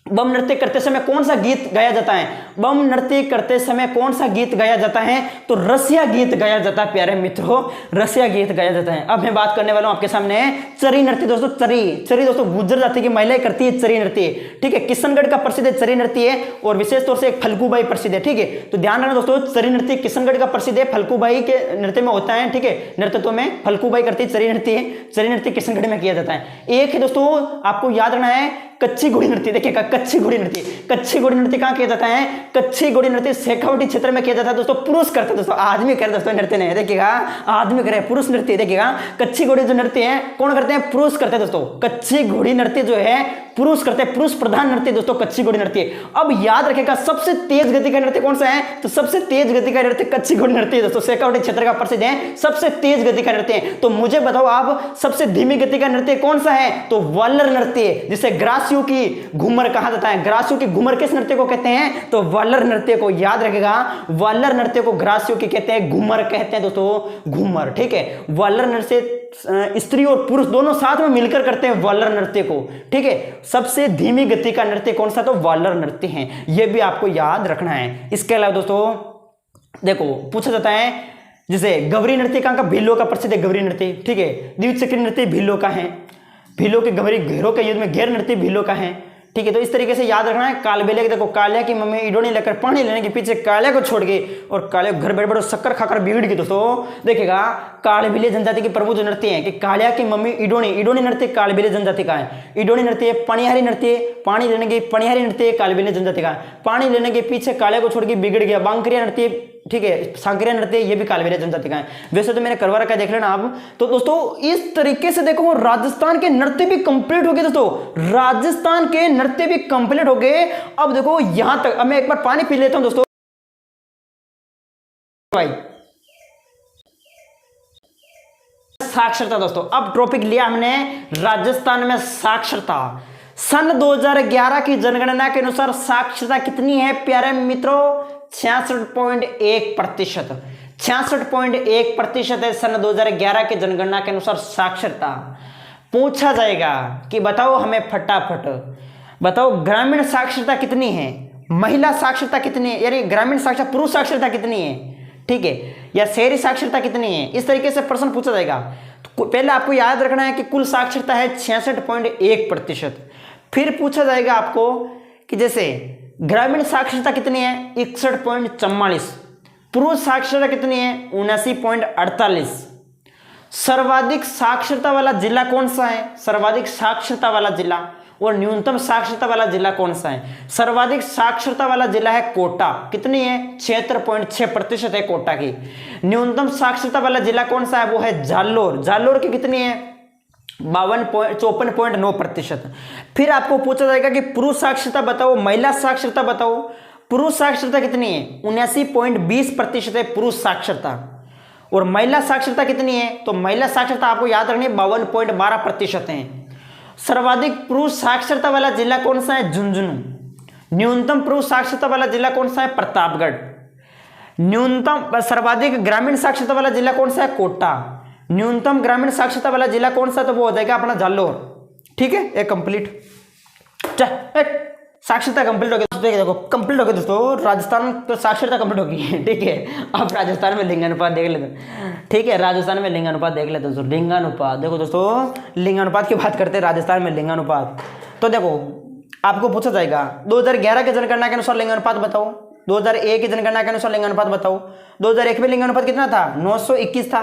बम नृत्य करते समय कौन सा गीत गाया जाता है, बम नृत्य करते समय कौन सा गीत गाया जाता है, तो रसिया गीत गाया जाता है प्यारे मित्रों, रसिया गीत गाया जाता है। अब मैं बात करने वाला हूं आपके सामने चरी नृत्य दोस्तों। चरी दोस्तों गुर्जर जाति की महिलाएं करती है चरी नृत्य, ठीक है, किशनगढ़ का प्रसिद्ध चरी नृत्य है और विशेष तौर से एक फल्गुबाई प्रसिद्ध है, ठीक है। तो ध्यान रखना दोस्तों चरी नृत्य किशनगढ़ का प्रसिद्ध है, फल्गुबाई के नृत्य में होता है, ठीक है, नृत्य में फल्गुबाई करती है चरी नृत्य, चरी नृत्य किशनगढ़ में किया जाता है। एक है दोस्तों आपको याद रखना है कच्ची घोड़ी नृत्य। देखिएगा कच्ची घोड़ी नृत्य, कच्ची घोड़ी नृत्य कहां किया जाता है, कच्ची घोड़ी नृत्य शेखावटी क्षेत्र में किया जाता है दोस्तों। पुरुष करते दोस्तों, आदमी करे दोस्तों नृत्य नहीं, देखिएगा आदमी करे, पुरुष नृत्य। देखिएगा कच्ची घोड़ी जो नृत्य है कौन करते हैं, पुरुष करते हैं दोस्तों। कच्ची घोड़ी नृत्य जो है पुरुष करते हैं, पुरुष प्रधान नृत्य दोस्तों कच्ची घोड़ी नृत्य। अब याद रखिएगा सबसे तेज गति का नृत्य कौन सा है, तो सबसे तेज गति का नृत्य कच्ची घोड़ी नृत्य दोस्तों, शेखावटी क्षेत्र का प्रसिद्ध है, सबसे तेज गति का नृत्य। तो मुझे बताओ आप सबसे धीमी गति का नृत्य कौन सा है, तो वालर नृत्य, जिसे ग्रासियों की घूमर कहा जाता है। ग्रासियों की घूमर किस नृत्य को कहते हैं, तो वालर नृत्य को। याद रखिएगा वालर नृत्य को ग्रासियों की कहते हैं, घूमर कहते हैं दोस्तों, घूमर, ठीक है। वालर नृत्य स्त्री और पुरुष दोनों साथ में मिलकर करते हैं वालर नृत्य को, ठीक है। सबसे धीमी गति का नृत्य कौन सा, तो वालर नृत्य है, यह भी आपको याद रखना है। इसके अलावा दोस्तों देखो पूछा जाता है जैसे गवरी नृत्य कहां का, भीलों का प्रसिद्ध है गवरी नृत्य, ठीक है। द्विचक्री नृत्य भीलों का है, भीलों के गवरी घेरों के युद्ध में घेर नृत्य भीलों का है, ठीक है। तो इस तरीके से याद रखना है। कालबेलिया के देखो कालिया की मम्मी इडोनी लेकर पानी लेने के पीछे कालिया को छोड़ गई और कालिया घर बैठ बैठ शक्कर खाकर बिगड़ गई दोस्तों। देखिएगा कालबेलिया जनजाति के प्रमुख जो नृत्य है कि कालिया की मम्मी इडोनी नृत्य कालबेलिया जनजाति का है। इडोनी नृत्य, पनिहारी नृत्य, पानी लेने के पनिहारी नृत्य कालबेलिया जनजाति का है। पानी लेने के पीछे कालिया को छोड़ के बिगड़ गया, बांकरिया नृत्य, ठीक है, सांकरिया नृत्य, ये भी कालबेलिया जनजाति का है। वैसे तो मैंने करवा रखा है, देख लेना आप। तो दोस्तों इस तरीके से देखो राजस्थान के नृत्य भी कंप्लीट हो गए दोस्तों, राजस्थान के नृत्य भी कंप्लीट हो गए। अब देखो यहां तक, अब मैं एक बार पानी पी लेता हूं दोस्तों भाई। साक्षरता दोस्तों, अब टॉपिक लिया हमने राजस्थान में साक्षरता। सन 2011 की जनगणना के अनुसार साक्षरता कितनी है प्यारे मित्रों, 66.1%, 66.1% है सन 2011 की जनगणना के अनुसार साक्षरता। पूछा जाएगा कि बताओ हमें फटाफट, बताओ ग्रामीण साक्षरता कितनी है, महिला साक्षरता कितनी है, यानी ग्रामीण साक्षरता पुरुष साक्षरता कितनी है, ठीक है, या शहरी साक्षरता कितनी है, इस तरीके से प्रश्न पूछा जाएगा। तो पहले आपको याद रखना है कि कुल साक्षरता है 66.1%। फिर पूछा जाएगा आपको कि जैसे ग्रामीण साक्षरता कितनी है 61.44, पुरुष साक्षरता कितनी है 79.48, सर्वाधिक साक्षरता वाला जिला कौन सा है, सर्वाधिक साक्षरता वाला जिला, और न्यूनतम साक्षरता वाला जिला कौन सा है, सर्वाधिक साक्षरता वाला जिला है कोटा, कितनी है 76.6% है कोटा की। न्यूनतम साक्षरता वाला जिला कौन सा है, वो है जालोर, जालोर की कितनी है 54.9%। फिर आपको पूछा जाएगा कि पुरुष साक्षरता बताओ, महिला साक्षरता बताओ, पुरुष साक्षरता कितनी है 79.20% है पुरुष साक्षरता, और महिला साक्षरता कितनी है, तो महिला साक्षरता आपको याद रखनी है 52.12% है। सर्वाधिक पुरुष साक्षरता वाला जिला कौन सा है, झुंझुनू। न्यूनतम पुरुष साक्षरता वाला जिला कौन सा है, प्रतापगढ़। न्यूनतम सर्वाधिक ग्रामीण साक्षरता वाला जिला कौन सा है, कोटा। न्यूनतम ग्रामीण साक्षरता वाला जिला कौन सा, तो वो हो जाएगा अपना जालोर। ठीक है, ये कंप्लीट साक्षरता कंप्लीट हो गई। देखो कंप्लीट हो गई दोस्तों, राजस्थान तो साक्षरता कंप्लीट होगी। ठीक है, अब राजस्थान में लिंगानुपात देख लेते। ठीक है, राजस्थान में लिंगानुपात देख लेते दोस्तों। लिंगानुपात देखो दोस्तों, लिंगानुपात की बात करते हैं राजस्थान में लिंगानुपात। तो देखो आपको पूछा जाएगा 2011 की जनगणना के अनुसार लिंगानुपात बताओ, 2001 की जनगणना के अनुसार लिंगानुपात बताओ। 2001 में लिंगानुपात कितना था, 921 था,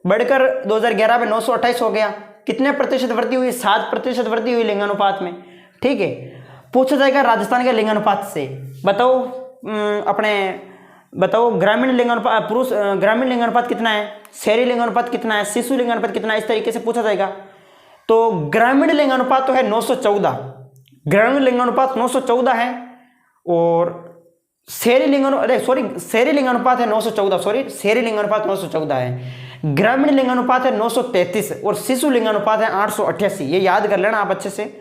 बढ़कर 2011 में 928 हो गया। कितने प्रतिशत वृद्धि हुई, 7% वृद्धि हुई लिंगानुपात में। ठीक है, पूछा जाएगा राजस्थान के लिंगानुपात से बताओ, बताओ ग्रामीण लिंगानुपात, पुरुष ग्रामीण लिंगानुपात कितना है, शहरी लिंगानुपात कितना है, शिशु लिंगानुपात कितना है, इस तरीके से पूछा जाएगा। तो ग्रामीण लिंगानुपात तो है 914, ग्रामीण लिंगानुपात 914 है, और शहरी लिंगानुपात है 914, शहरी लिंगानुपात 914 है। ग्रामीण लिंगानुपात है 933 और शिशु लिंगानुपात है 888। ये याद कर लेना आप अच्छे से।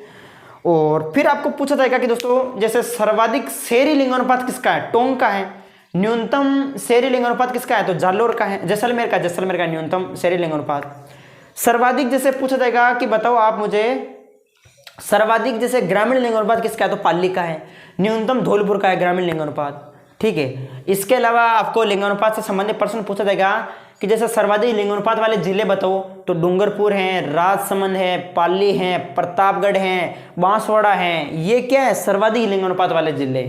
और फिर आपको पूछा जाएगा कि दोस्तों जैसे सर्वाधिक शहरी लिंगानुपात किसका है, टोंक का है। न्यूनतम शहरी लिंगानुपात किसका है, तो जालोर का है, जैसलमेर का न्यूनतम शहरी लिंगानुपात। सर्वाधिक जैसे पूछा जाएगा कि बताओ आप मुझे सर्वाधिक जैसे ग्रामीण लिंगानुपात किसका है, तो पाली का है। न्यूनतम धौलपुर का है ग्रामीण लिंगानुपात। ठीक है, इसके अलावा आपको लिंगानुपात से संबंधित प्रश्न पूछा जाएगा कि जैसे सर्वाधिक लिंगानुपात वाले जिले बताओ, तो डूंगरपुर है, राजसमंद है, पाली है, प्रतापगढ़ है, बांसवाड़ा है। ये क्या है, सर्वाधिक लिंगानुपात वाले जिले।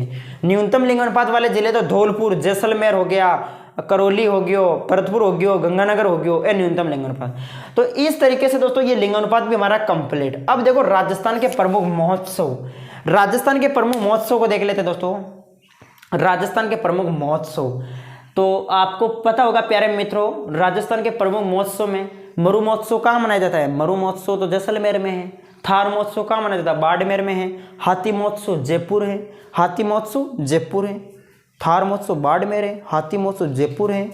न्यूनतम लिंगानुपात वाले जिले तो धौलपुर, जैसलमेर हो गया, करौली हो गया, भरतपुर हो गया, गंगानगर हो गया, ये न्यूनतम लिंगानुपात। तो इस तरीके से दोस्तों ये लिंगानुपात भी हमारा कंप्लीट। अब देखो राजस्थान के प्रमुख महोत्सव, राजस्थान के प्रमुख महोत्सव को देख लेते हैं दोस्तों। राजस्थान के प्रमुख महोत्सव, तो आपको पता होगा प्यारे मित्रों, राजस्थान के प्रमुख महोत्सव में मरु महोत्सव कहाँ मनाया जाता है, मरु महोत्सव तो जैसलमेर में है। थार महोत्सव कहाँ मनाया जाता है, बाड़मेर में है। हाथी महोत्सव जयपुर है, हाथी महोत्सव जयपुर है। थार महोत्सव बाड़मेर है, हाथी महोत्सव जयपुर है।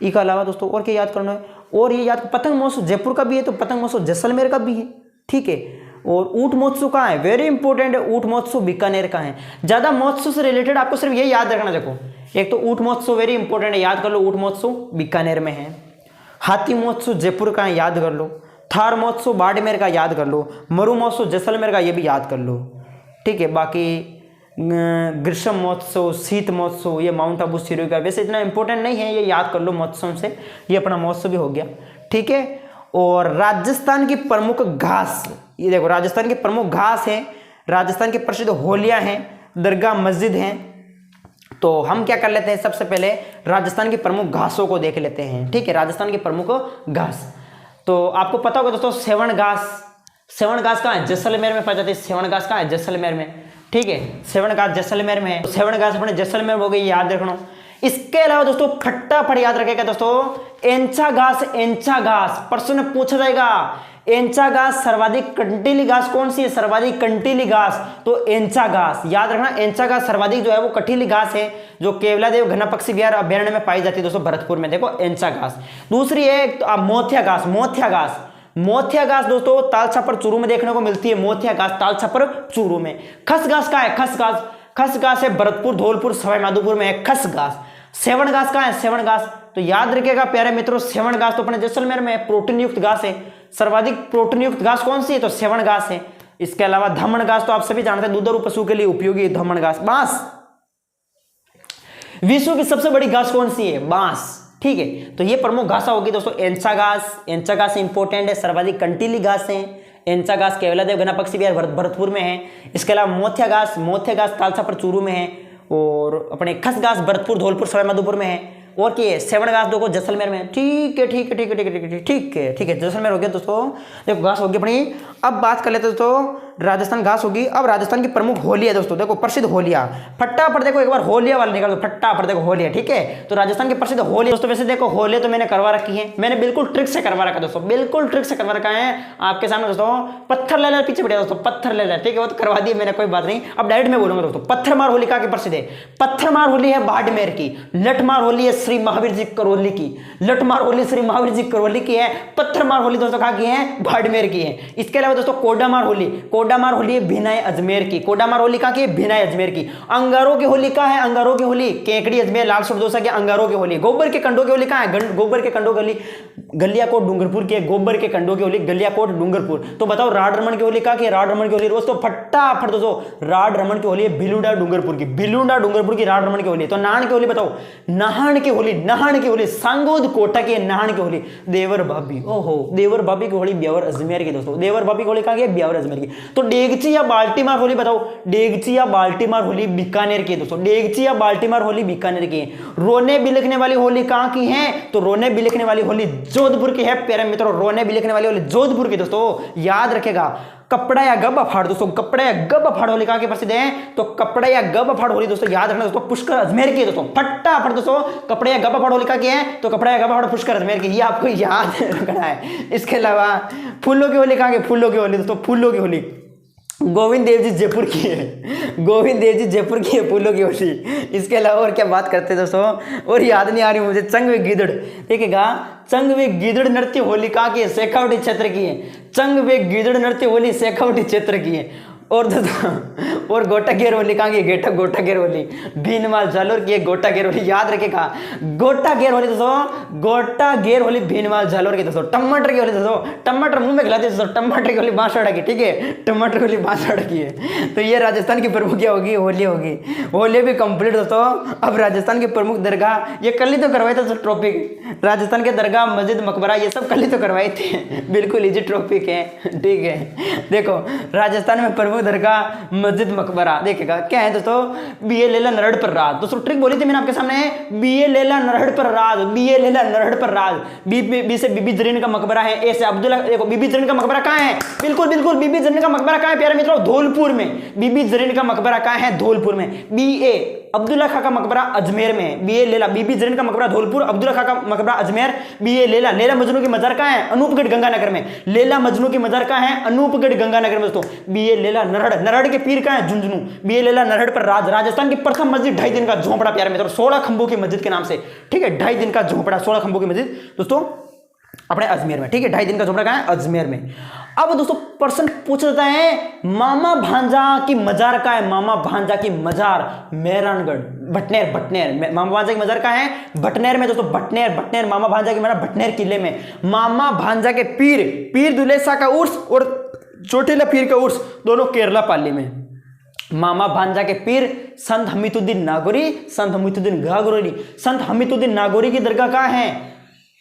इसके अलावा दोस्तों और क्या याद करना है, और ये याद, पतंग महोत्सव जयपुर का भी है, तो पतंग महोत्सव जैसलमेर का भी है। ठीक है, और ऊंट महोत्सव कहाँ है, वेरी इंपॉर्टेंट है, ऊंट महोत्सव बीकानेर का है। ज्यादा महोत्सव से रिलेटेड आपको सिर्फ ये याद रखना, देखो एक तो ऊंट महोत्सव वेरी इंपॉर्टेंट है, याद कर लो, ऊंट महोत्सव बीकानेर में है। हाथी महोत्सव जयपुर का है, याद कर लो। थार महोत्सव बाड़मेर का, याद कर लो। मरु महोत्सव जैसलमेर का, ये भी याद कर लो। ठीक है, बाकी ग्रीष्म महोत्सव, शीत महोत्सव, ये माउंट आबू सिरोही का, वैसे इतना इंपॉर्टेंट नहीं है, ये याद कर लो महोत्सव से, ये अपना महोत्सव भी हो गया। ठीक है, और राजस्थान की प्रमुख घास, ये देखो राजस्थान की प्रमुख घास है, राजस्थान की प्रसिद्ध होलियां हैं, दरगाह मस्जिद हैं। तो हम क्या कर लेते हैं, सबसे पहले राजस्थान की प्रमुख घासों को देख लेते हैं। ठीक है, राजस्थान की प्रमुख घास, तो आपको पता होगा दोस्तों सेवण घास, सेवण घास कहाँ है, जैसलमेर में पाई जाती है। सेवण घास कहाँ है, जैसलमेर में। ठीक है, सेवण घास जैसलमेर में है, तो सेवण घास अपने जैसलमेर में हो गई, याद रखना। इसके अलावा दोस्तों फटाफट याद रखेगा दोस्तों, एंचा घास, एंचा घास प्रश्न पूछा जाएगा। एंचा घास सर्वाधिक कंटीली घास कौन सी है, सर्वाधिक कंटीली घास, तो एंचा घास याद रखना। एंचा घास सर्वाधिक जो है वो कटीली घास है, जो केवलादेव घना पक्षी विहार अभ्यारण्य में पाई जाती है दोस्तों, भरतपुर में। देखो एंचा घास। दूसरी है मोथिया घास, मोथिया घास, मोथिया घास दोस्तों ताल छापर चूरू में देखने को मिलती है। मोथिया घास ताल छापर चूरू में। खस घास कहाँ है, खस घास, खस घास है भरतपुर, धौलपुर, सवाई माधोपुर में है खस घास। सेवण घास कहाँ है, सेवण घास, तो याद रखिएगा प्यारे मित्रों, सेवण घास तो अपने जैसलमेर में प्रोटीन युक्त घास है। सर्वाधिक प्रोटीन युक्त घास कौन सी है? तो सेवण घास है। इसके अलावा धमन घास तो आप सभी जानते हैं, दूधारू पशु के लिए उपयोगी धमन घास। बांस, विश्व की सबसे बड़ी घास कौन सी है? बांस। ठीक है, तो ये प्रमुख घासा होगी दोस्तों। एंचा घास, एंचा घास इंपॉर्टेंट है, सर्वाधिक कंटीली घास है। एंचा घास केवलादेव घना पक्षी विहार भरतपुर में है। इसके अलावा मोथिया घास तालछापर चूरू में है, और अपने खस घास भरतपुर, धौलपुर, सवाईमाधोपुर में है। और क्या सेवण घास देखो जैसलमेर में। ठीक है, जैसलमेर हो गया दोस्तों। देखो घास होगी अपनी। अब बात कर लेते दोस्तों, राजस्थान घास होगी। अब राजस्थान की प्रमुख होली है दोस्तों, देखो प्रसिद्ध होलिया। फटाफट देखो एक बार होलिया वाला निकाल दो, फटाफट देखो होलिया। ठीक है, तो राजस्थान की प्रसिद्ध होली दोस्तों। वैसे देखो होली तो मैंने करवा रखी है, मैंने बिल्कुल ट्रिक से करवा रखा दोस्तों, बिल्कुल ट्रिक से करवा रखा है आपके सामने दोस्तों। पत्थर ले ले, पीछे बैठा दोस्तों, पत्थर ले ले। ठीक है, वो तो करवा दिए मैंने, कोई बात नहीं। अब डायरेक्ट मैं बोलूंगा दोस्तों, पत्थरमार होली कहाँ की प्रसिद्ध है? पत्थरमार होली है बाड़मेर की। लठमार होली है श्री महावीर जी करौली की। लठमार होली श्री महावीर जी करौली की है। पत्थरमार होली दोस्तों कहाँ की है? बाड़मेर की है। इसके अलावा दोस्तों कोडामार होली है भिनाई अजमेर की। कोडामार होली कहाँ की है? भिनाई अजमेर की। अंगारों की होली कहाँ है? अंगारों की होली केकड़ी अजमेर लाल सरदोसा की अंगारों की होली। गोबर के कंडों की होली कहाँ है? गोबर के कंडों की होली गलियाकोट डूंगरपुर की है। गोबर के कंडों की होली गलियाकोट डूंगरपुर। तो बताओ राड रमन की होली कहाँ की है? राड रमन की होली दोस्तों फटाफट दोस्तों, राड रमन की होली है भिलुंडा डूंगरपुर की। भिलुंडा डूंगरपुर की राड रमन की होली। तो नाहन की होली बताओ, नाहन की होली सांगोद कोटा की नाहन की होली। देवर भाभी, ओहो देवर भाभी की होली ब्यावर अजमेर की दोस्तों। देवर भाभी की होली कहाँ की है? ब्यावर अजमेर की। तो डेगची या बाल्टीमार होली बताओ, डेगची या बाल्टीमार होली बीकानेर की है दोस्तों। डेगची या बाल्टीमार होली बीकानेर की है। रोने बिलखने वाली होली कहाँ की है? तो रोने बिलखने वाली होली जोधपुर की है प्यारे मित्रों। रोने बिलखने वाली होली जोधपुर की दोस्तों, याद रखेगा। कपड़ा या गब फाड़ दोस्तों, कपड़ा या गब फाड़ होली कहाँ की प्रसिद्ध है? तो कपड़ा या गब फाड़ होली दोस्तों याद रखना दोस्तों, पुष्कर अजमेर की है दोस्तों। फटाफट दोस्तों, कपड़ा या गब फाड़ होली कहाँ की है? तो कपड़ा या गब फाड़ पुष्कर अजमेर की, ये आपको याद रखना है। इसके अलावा फूलों की होली कहाँ की? फूलों की होली दोस्तों, फूलों की होली गोविंद देव जी जयपुर की है। गोविंद देव जी जयपुर की है फूलों की होली। इसके अलावा और क्या बात करते हैं दोस्तों, और याद नहीं आ रही मुझे। चंग वे गिदड़, देखिएगा चंग वे गिदड़ नृत्य होली कहाँ की है? शेखावटी क्षेत्र की है। चंग वे गिदड़ नृत्य होली शेखावटी क्षेत्र की है। और दोस्तों और गोटा घेर होली कहाँ की? गोटा घेर होली भीनमाल जालोर की है। गोटा घेर होली याद रखेगा, गोटा घेर होली दोस्तों, गोटा घेर होली भीनमाल जालोर की दोस्तों। टमाटर की होली दोस्तों, टमाटर मुंह में खिलाते दोस्तों, टमाटर की होली बांसवाड़ा की। ठीक है, टमाटर की होली बांसवाड़ा की है। तो ये राजस्थान की प्रमुख क्या होगी? होली होगी। होली भी कंप्लीट दोस्तों। अब राजस्थान की प्रमुख दरगाह, ये कल ही तो करवाए थे टॉपिक, राजस्थान के दरगाह मस्जिद मकबरा, ये सब कल ही तो करवाए थे। बिल्कुल इजी टॉपिक है। ठीक है, देखो राजस्थान में प्रमुख दरगाह मस्जिद मकबरा, देखिएगा क्या है दोस्तों? बीए लेला नरहड़ पर राज। दोस्तों ट्रिक बोली थी मैंने आपके सामने, बीए लेला नरहड़ पर राज, बीए लेला नरहड़ पर राज। बी से बीबी जरीन का मकबरा है। ए से अब्दुल्ला, देखो बीबी जरीन का मकबरा कहाँ है? बिल्कुल बीबी जरीन का मकबरा कहाँ है प्यारे मित्रों? धौलपुर में। बीबी जरीन का मकबरा कहाँ है? धौलपुर में। बी अब्दुल्ला खां का मकबरा अजमेर में। बीए लेला, बीबी जरीन का मकबरा धौलपुर, अब्दुल्ला खां का मकबरा अजमेर। बीए लेला, लैला मजनू की मजार कहाँ है? अनूपगढ़ गंगानगर में। लैला मजनू की मजार कहाँ है? अनूपगढ़ गंगानगर में दोस्तों। बीए लेला नरहड़ के पीर कहाँ है? झुंझुनू। बीए लेला नरहड़ पर राज, राजस्थान की प्रथम मस्जिद 2.5 दिन का झोंपड़ा प्यारे मित्रों, 16 खंभों की मस्जिद के नाम से। ठीक है, 2.5 दिन का झोंपड़ा, 16 खंभों की मस्जिद दोस्तों अपने अजमेर में। ठीक है, 2.5 दिन का झोंपड़ा कहाँ है? अजमेर में। अब दोस्तों प्रश्न पूछ देता है, मामा भांजा की मजार कहाँ है? मामा भांजा की मजार मेहरानगढ़, भटनेर। मामा भांजा की मजार कहाँ है? भटनेर में दोस्तों। भटनेर मामा भांजा की मजार भटनेर किले में। मामा भांजा के पीर दुलेसा का उर्स और चोटिला पीर का उर्स दोनों केरला पाली में। मामा भांजा के पीर संत हमीदुद्दीन नागौरी, संत हमीदुद्दीन नागौरी की दरगाह कहाँ है?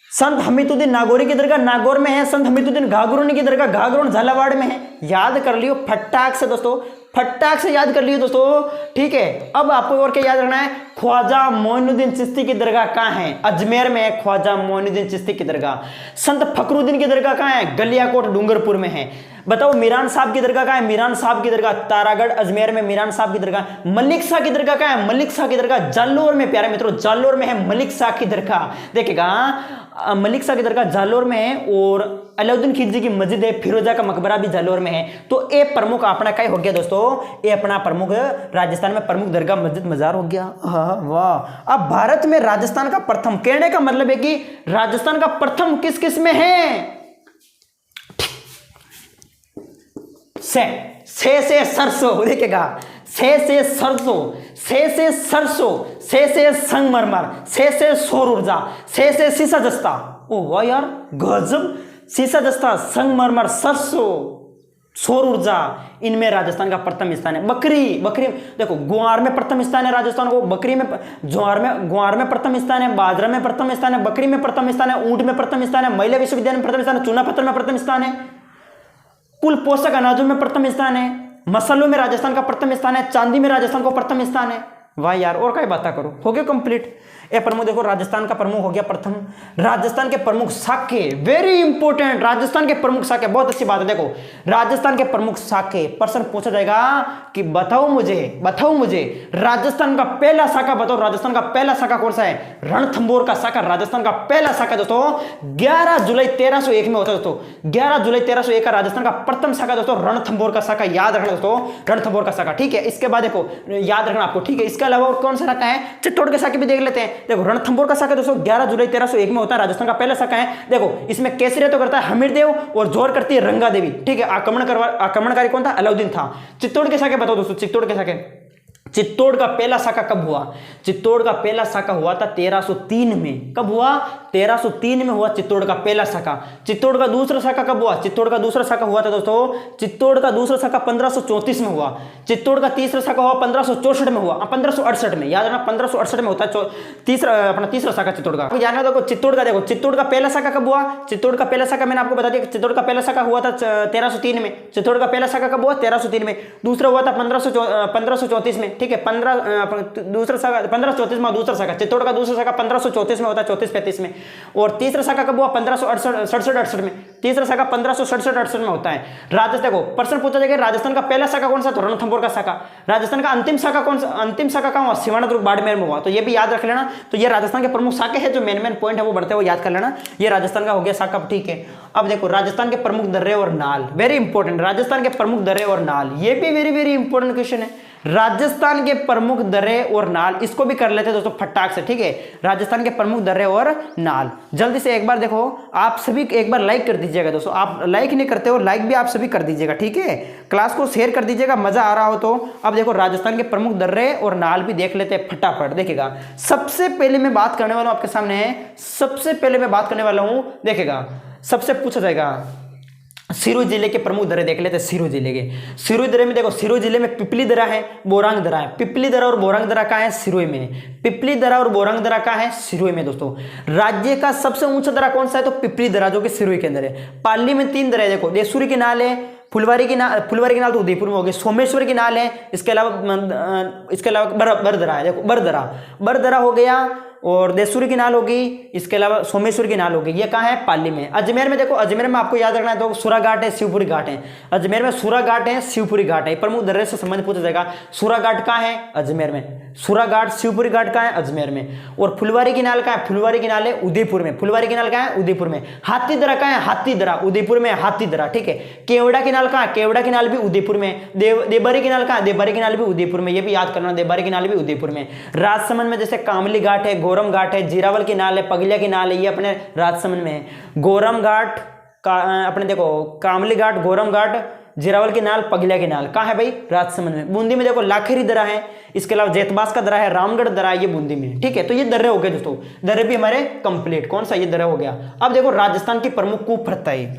संत हमीदुद्दीन नागौरी की दरगाह नागौर में है। संत हमीदुद्दीन घाघरोनी की दरगाह घाघरोन झालावाड़ में है। याद कर लियो फटाक से दोस्तों, फटाक से याद कर लियो दोस्तों। ठीक है, अब आपको और क्या याद रखना है? ख्वाजा मोइनुद्दीन चिश्ती की दरगाह कहाँ है? अजमेर में है ख्वाजा मोइनुद्दीन चिश्ती की दरगाह। संत फखरुद्दीन की दरगाह कहाँ है? गलियाकोट डूंगरपुर में है। बताओ मीरान साहब की दरगाह कहाँ है? मीरान साहब की दरगाह तारागढ़ अजमेर में मीरान साहब की दरगाह। मलिक शाह की दरगाह कहाँ है? मलिक शाह की दरगाह जालोर में प्यारे मित्रों, जालोर में है मलिक शाह की दरगाह। देखिएगा मलिक शाह की दरगाह जालोर में है, और अलाउद्दीन खिलजी की मस्जिद है, फिरोजा का मकबरा भी जालोर में है। तो ये प्रमुख अपना क्या हो गया दोस्तों? ये अपना प्रमुख राजस्थान में प्रमुख दरगाह मस्जिद मजार हो गया। हाँ वाह। अब भारत में राजस्थान का प्रथम, कहने का मतलब है कि राजस्थान का प्रथम किस किस में है? से सरसों, देखिएगा से संगमरमर, से सौर ऊर्जा, से शीशा जस्ता। ओ वाह यार गजब, सीसा जस्ता, संगमरमर, सरसों, सौर ऊर्जा, इनमें राजस्थान का प्रथम स्थान है। बकरी, बकरी देखो ग्वार में प्रथम स्थान है राजस्थान को, बकरी में, ग्वार में प्रथम स्थान है, बाजरा में प्रथम स्थान है, बकरी में प्रथम स्थान है, ऊंट में प्रथम स्थान है, महिला विश्वविद्यालय में प्रथम स्थान है, चूना पत्थर में प्रथम स्थान है, कुल पोषक अनाजों में प्रथम स्थान है, मसालों में राजस्थान का प्रथम स्थान है, चांदी में राजस्थान को प्रथम स्थान है। वाह यार, और क्या बात करो, हो गया कंप्लीट। ए प्रमुख देखो, राजस्थान का प्रमुख हो गया प्रथम। राजस्थान के प्रमुख साके, वेरी इंपॉर्टेंट, राजस्थान के प्रमुख साके, बहुत अच्छी बात है। देखो राजस्थान के प्रमुख साके, प्रश्न पूछा जाएगा कि बताओ मुझे राजस्थान का पहला साका बताओ, राजस्थान का पहला साका कौन सा है? रणथंभौर का साका राजस्थान का पहला साका दोस्तों 11 जुलाई 1301 में होता है दोस्तों। 11 जुलाई 1301 का राजस्थान का प्रथम साका दोस्तों रणथंभौर का साका, याद रखना दोस्तों, रणथंभौर का साका। ठीक है, इसके बाद देखो याद रखना आपको, ठीक है। इसके अलावा और कौन सा साका है? चित्तौड़ के साके भी देख लेते हैं। देखो रणथंभौर का साका दोस्तों 11 जुलाई 1301 में होता है, राजस्थान का पहला साका है। देखो इसमें केसरिया तो करता है हमीरदेव और जोर करती है रंगा देवी। ठीक है, आक्रमणकारी कौन था? अलाउद्दीन था। चित्तौड़ के साके बताओ दोस्तों, चित्तौड़ के साके, चित्तौड़ का पहला साका कब हुआ? चित्तौड़ का पहला साका हुआ था 1303 में। कब हुआ? 1303 में हुआ चित्तौड़ का पहला साका। चित्तौड़ का दूसरा साका कब हुआ? चित्तौड़ का दूसरा साका हुआ था दोस्तों, चित्तौड़ का दूसरा साका 1534 में हुआ। चित्तौड़ का तीसरा साका हुआ 1564 में हुआ, 1568 में, याद रखना 1568 में होता है तीसरा साका चित्तौड़ का। याद रखना, देखो चित्तौड़ का, देखो चित्तौड़ का पहला साका कब हुआ? चित्तौड़ का पहला साका मैंने आपको बता दिया, चित्तौड़ का पहला साका हुआ था 1303 में। चित्तौड़ का पहला साका कब हुआ? 1303 में। दूसरा हुआ था 1534 में। ठीक है, 1534 में दूसरा साका, चित्तौड़ का दूसरा साका 1534 में होता है, 34-35 में। और तीसरा साका कब हुआ? 1567-68 में। तीसरा साका 1567-68 में होता है। राजस्थान, देखो प्रश्न पूछा जाएगा राजस्थान का पहला साका कौन सा? तो रणथंभौर का साका। राजस्थान का अंतिम साका कौन सा? अंतिम साका कहां हुआ? सिवाना बाड़मेर में हुआ। तो ये भी याद रख लेना। तो ये राजस्थान के प्रमुख साके हैं, जो मेन पॉइंट है वो बढ़ते हुए याद कर लेना। ये राजस्थान का हो गया साका। ठीक है, अब देखो राजस्थान के प्रमुख दर्रे और नाल, वेरी इंपॉर्टेंट। राजस्थान के प्रमुख दर्रे और नाल, ये भी वेरी इंपॉर्टेंट क्वेश्चन है। राजस्थान के प्रमुख दर्रे और नाल, इसको भी कर लेते हैं दोस्तों फटाक से। ठीक है, राजस्थान के प्रमुख दर्रे और नाल, जल्दी से एक बार देखो, आप सभी एक बार लाइक कर दीजिएगा दोस्तों। आप लाइक नहीं करते हो, लाइक भी आप सभी कर दीजिएगा। ठीक है, क्लास को शेयर कर दीजिएगा, मजा आ रहा हो तो। अब देखो राजस्थान के प्रमुख दर्रे और नाल भी देख लेते हैं फटाफट। देखिएगा, सबसे पहले मैं बात करने वाला हूं आपके सामने है, सबसे पहले मैं बात करने वाला हूं, देखिएगा सबसे पूछा जाएगा सिरोही जिले के प्रमुख दर्रे देख लेते हैं। सिरोही जिले के, सिरोही दर्रे में देखो, सिरोही जिले में पिपली दर्रा है, बोरांग दर्रा है। पिपली दर्रा और बोरांग दर्रा कहाँ है? सिरोही में। पिपली दर्रा और बोरांग दर्रा कहाँ है? सिरोही में दोस्तों। राज्य का सबसे ऊंचा दर्रा कौन सा है? तो पिपली दर्रा, जो कि सिरोही के अंदर है। पाली में 3 दर्रे देखो, देसूरी की नाल है, फुलवारी की नाल तो उदयपुर में हो गई, सोमेश्वर की नाल है, इसके अलावा बरदरा है। देखो बरदरा हो गया, और देसूरी की नाल होगी, इसके अलावा सोमेश्वर की नाल होगी। ये कहाँ है? पाली में। अजमेर में देखो, अजमेर में आपको याद रखना है तो सुरा घाट है, शिवपुरी घाट है। अजमेर में सुरा घाट है, शिवपुरी घाट है। प्रमुख दर्रे से संबंध पूछा जाएगा। सुरा घाट कहाँ है? अजमेर में। सुरा घाट, शिवपुरी घाट कहाँ है? अजमेर में। और फुलवारी की नाल कहाँ है? फुलवारी की नाल है उदयपुर में। फुलवारी की नाल कहाँ है? उदयपुर में। हाथी दर्रा कहाँ है? हाथी दर्रा उदयपुर में, हाथी दर्रा। ठीक है, केवड़ा की नाल कहाँ है? केवड़ा की नाल भी उदयपुर में। देवबारी की नाल कहाँ है? देवबारी की नाल भी उदयपुर में। ये भी याद करना, देवबारी की नाल भी उदयपुर में। राजसमंद में जैसे कामली घाट है, गोरम घाट है, जीरावल की नाल है, पगलिया की नाल है, ये अपने राजसमंद में है। गोरम घाट का अपने देखो, कामली घाट, गोरम घाट, जीरावल की नाल, पगलिया की नाल कहाँ है भाई? राजसमंद में। बूंदी में देखो लाखेरी दर्रा है, इसके अलावा जैतबास का दर्रा है, रामगढ़ दर्रा है, ये बूंदी में। ठीक है, तो ये दर्रे हो गए दोस्तों, दर्रे भी हमारे कंप्लीट। कौन सा? ये दर्रा हो गया। अब देखो राजस्थान की प्रमुख कुप्रथाएं,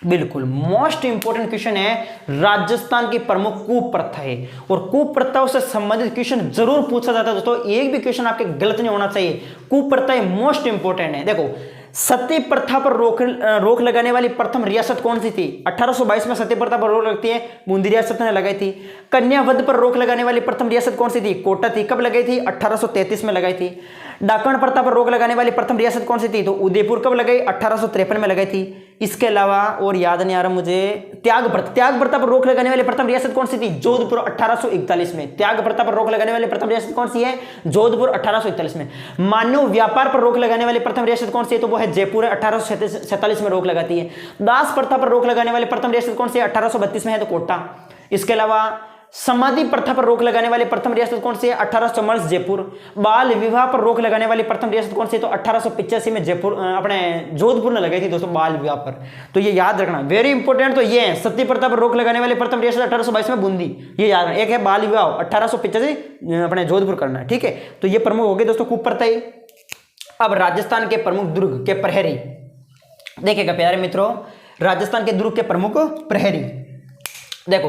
बिल्कुल मोस्ट इंपोर्टेंट क्वेश्चन है, राजस्थान की प्रमुख कुप्रथाएं। और कुप्रथाओं से संबंधित क्वेश्चन जरूर पूछा जाता है दोस्तों, एक भी क्वेश्चन आपके गलत नहीं होना चाहिए। कुप्रथाएं मोस्ट इंपोर्टेंट है। देखो, सती प्रथा पर रोक लगाने वाली प्रथम रियासत कौन सी थी? 1822 में सती प्रथा पर रोक लगती है, बूंदी रियासत ने लगाई थी। कन्यावध पर रोक लगाने वाली प्रथम रियासत कौन सी थी? कोटा थी। कब लगाई थी? 1833 में लगाई थी। डाकण प्रथा पर रोक लगाने वाली प्रथम रियासत कौन सी थी? तो उदयपुर। कब लगाई? 1853 में लगाई थी। इसके अलावा और याद नहीं आ रहा मुझे, त्याग प्रथा पर रोक लगाने वाली प्रथम रियासत कौन सी थी? जोधपुर, 1841 में। त्याग प्रथा पर रोक लगाने वाली प्रथम रियासत कौन सी है? जोधपुर, 1841 में। मानव व्यापार पर रोक लगाने वाली प्रथम रियासत कौन सी है? तो वो है जयपुर, 1847 में रोक लगाती है। दास प्रथा पर रोक लगाने वाली प्रथम रियासत कौन सी है? 1832 में है, तो कोटा। इसके अलावा समाधि प्रथा पर रोक लगाने वाली प्रथम रियासत कौन सी है? 1844 जयपुर। बाल विवाह पर रोक लगाने वाली प्रथम रियासत कौन सी है? तो 1885 में जयपुर, अपने जोधपुर ने लगाई थी दोस्तों बाल विवाह पर। तो ये याद रखना, वेरी इंपॉर्टेंट। तो ये है सती प्रथा पर रोक लगाने वाली प्रथम रियासत 1822 में बूंदी, ये याद रखना। एक है बाल विवाह, 1885 अपने जोधपुर करना है। ठीक है, तो ये प्रमुख हो गए दोस्तों कुप्रथाएं। अब राजस्थान के प्रमुख दुर्ग के प्रहरी, देखिएगा प्यारे मित्रों, राजस्थान के दुर्ग के प्रमुख प्रहरी, देखो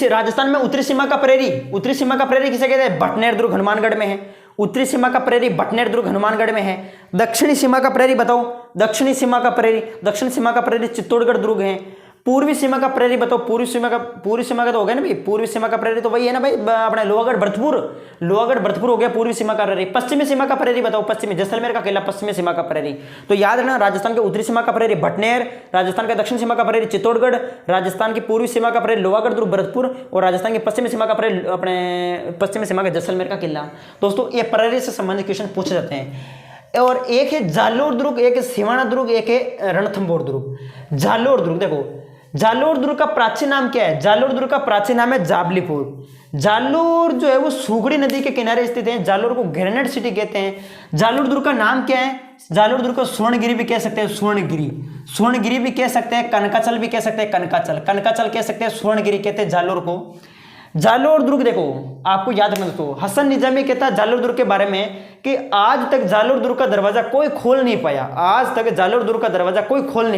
राजस्थान में उत्तरी सीमा का प्रहरी किसे कहते हैं? बटनेर दुर्ग हनुमानगढ़ में है। उत्तरी सीमा का प्रहरी बटनेर दुर्ग हनुमानगढ़ में है। दक्षिणी सीमा का प्रहरी बताओ, दक्षिण सीमा का प्रहरी चित्तौड़गढ़ दुर्ग है। पूर्वी सीमा का प्रहरी बताओ, पूर्वी सीमा का तो हो गया ना भाई, पूर्वी सीमा का प्रहरी तो वही है ना भाई, अपने लोहागढ़ भरतपुर हो गया पूर्वी सीमा का प्रहरी। पश्चिमी सीमा का प्रहरी बताओ, पश्चिमी जैसलमेर का किला पश्चिमी सीमा का प्रहरी। तो याद रखना, राजस्थान के उत्तरी सीमा का प्रहरी बटनेर, राजस्थान के दक्षिण सीमा का प्रहरी चित्तौड़गढ़, राजस्थान की पूर्वी सीमा का प्रहरी लोहागढ़ दुर्ग भरतपुर, और राजस्थान की पश्चिमी सीमा का प्रहरी अपने पश्चिमी सीमा का जैसलमेर का किला। दोस्तों ये प्रहरी से संबंधित क्वेश्चन पूछे जाते हैं। और एक है जालोर दुर्ग, एक है सिवाना दुर्ग, एक है रणथंभौर दुर्ग। जालोर दुर्ग, देखो जालोर दुर्ग का प्राचीन नाम क्या है? जालोर दुर्ग का प्राचीन नाम है जाबलीपुर। जालोर जो है वो सूगड़ी नदी के किनारे स्थित है। जालोर को ग्रेनाइट सिटी कहते हैं। जालोर दुर्ग का नाम क्या है? जालोर दुर्ग को स्वर्णगिरी भी कह सकते हैं, स्वर्णगिरी भी कह सकते हैं, कनकाचल भी कह सकते हैं, कनकाचल कह सकते हैं, स्वर्णगिरी कहते हैं जालोर को। जालोर दुर्ग देखो आपको याद रखना दोस्तों, हसन निजामी कहता है जालोर दुर्ग के बारे में कि आज तक जालोर दुर्ग का दरवाजा कोई खोल नहीं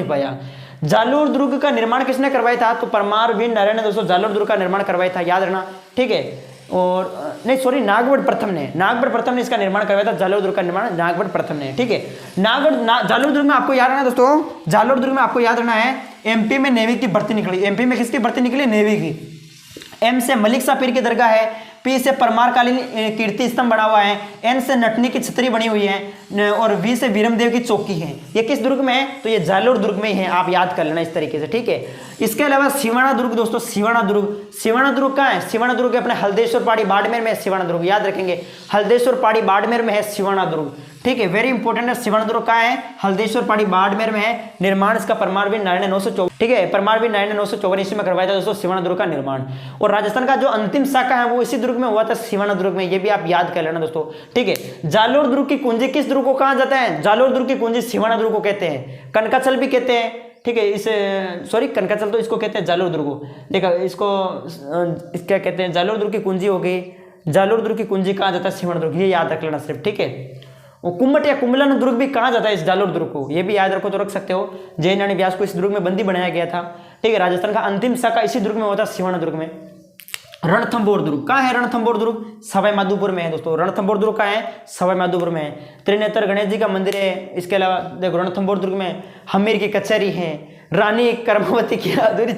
पाया। जालोर दुर्ग का निर्माण किसने करवाया था? तो परमार वीर नारायण ने दोस्तों जालोर दुर्ग का निर्माण करवाया था, याद रखना, ठीक है। और नहीं सॉरी, नागवड़ प्रथम ने इसका निर्माण करवाया था। जालोर दुर्ग का निर्माण नागवड़ प्रथम ने, ठीक है। जालोर दुर्ग में आपको याद रखना दोस्तों, जालोर दुर्ग में आपको याद रखना है एमपी में नेवी की भर्ती निकली। एमपी में किसकी भर्ती निकली? नेवी की। एम से मलिक सा पीर की दरगाह है। पी से परमारकालीन कीर्ति स्तंभ बना हुआ है। एन से नटनी की छतरी बनी हुई है। और वी से वीरमदेव की चौकी है। ये किस दुर्ग में है? तो ये जालोर दुर्ग में ही है, आप याद कर लेना इस तरीके से, ठीक है। इसके अलावा सिवाना दुर्ग दोस्तों, सिवाना दुर्ग कहाँ है? सिवाना दुर्ग अपने हल्देश्वर पहाड़ी बाड़मेर में है। सिवाना दुर्ग याद रखेंगे, हल्देश्वर पहाड़ी बाड़मेर में है सिवाना दुर्ग, ठीक है, वेरी इंपॉर्टेंट है। सिवाना दुर्ग कहाँ है? हल्देश्वर पहाड़ी बाड़मेर में है। निर्माण इसका परमारवीर नारायण ने 954, ठीक है, परमारवीर नारायण ने 954 ईस्वी में करवाया था दोस्तों सिवाना दुर्ग का निर्माण। और राजस्थान का जो अंतिम शाखा है वो इसी दुर्ग में हुआ था, सिवाना दुर्ग में। ये भी आप याद कर लेना दोस्तों, ठीक है। जालोर दुर्ग की कुंजी किस दुर्ग को कहा जाता है? जालोर दुर्ग की कुंजी सिवाना दुर्ग को कहते हैं। कनकाचल भी कहते हैं, ठीक है। इसे सॉरी कनकाचल तो इसको कहते हैं जालोर दुर्ग को, देखा इसको क्या कहते हैं? जालोर दुर्ग की कुंजी हो गई। जालोर दुर्ग की कुंजी कहा जाता है? सिवाना दुर्ग, ये याद रख लेना सिर्फ, ठीक है। वो कुम्मट या कुंभलन दुर्ग भी कहा जाता है इस जालोर दुर्ग को, ये भी याद रखो तो रख सकते हो। जैन रानी व्यास को इस दुर्ग में बंदी बनाया गया था, ठीक है। राजस्थान का अंतिम शाखा इसी दुर्ग में होता है, सिवाना दुर्ग में। रणथंभौर दुर्ग कहाँ है? रणथंभौर दुर्ग सवाई माधोपुर में है दोस्तों। रणथंभौर दुर्ग कहाँ है? सवाई माधोपुर में है। त्रिनेत्र गणेश जी का मंदिर है। इसके अलावा देखो रणथंभौर दुर्ग में हमीर की कचहरी है। रानी कर्मावती की अधूरी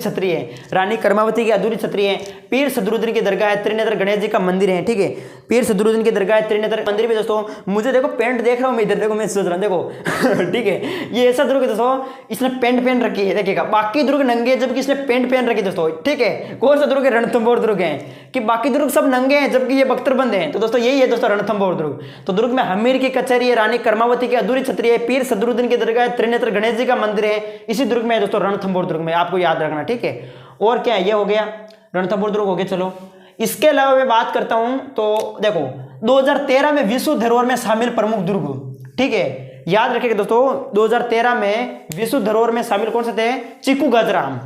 छतरी है। पीर सदरुद्दीन की दरगाह है। त्रिनेत्र गणेश जी का मंदिर है, ठीक है। पीर सदरुद्दीन की दरगाह है, त्रिनेत्र मंदिर भी दोस्तों। मुझे देखो पेंट देख रहा हूँ मैं इधर, देखो मैं सोच रहा हूँ देखो ठीक है। ये ऐसा दुर्ग है दोस्तों, इसने पेंट पहन रखी है, देखिएगा। बाकी दुर्ग नंगे जबकि इसने पेंट पहन रखी दोस्तों, ठीक है। कौन सा दुर्ग है? रणथंभौर दुर्ग है। कि बाकी दुर्ग सब नंगे हैं जबकि ये बख्तरबंद हैं, तो दोस्तों यही है दोस्तों रणथंभौर दुर्ग। तो दुर्ग में हमीर की कचहरी है, रानी कर्मावती की अधूरी छतरी है, पीर सदरुद्दीन की दरगाह है, त्रिनेत्र गणेश जी का मंदिर है। इसी दुर्ग में है दोस्तों, रणथंभौर दुर्ग में, आपको याद रखना, ठीक है। और क्या है? ये हो गया रणथंभौर दुर्ग हो गया। चलो इसके अलावा मैं बात करता हूं तो देखो 2013 में विश्व धरोहर में शामिल प्रमुख दुर्ग, ठीक है, याद रखिएगा दोस्तों। 2013 में विश्व धरोहर में शामिल कौन से थे? चीकू गाजराम,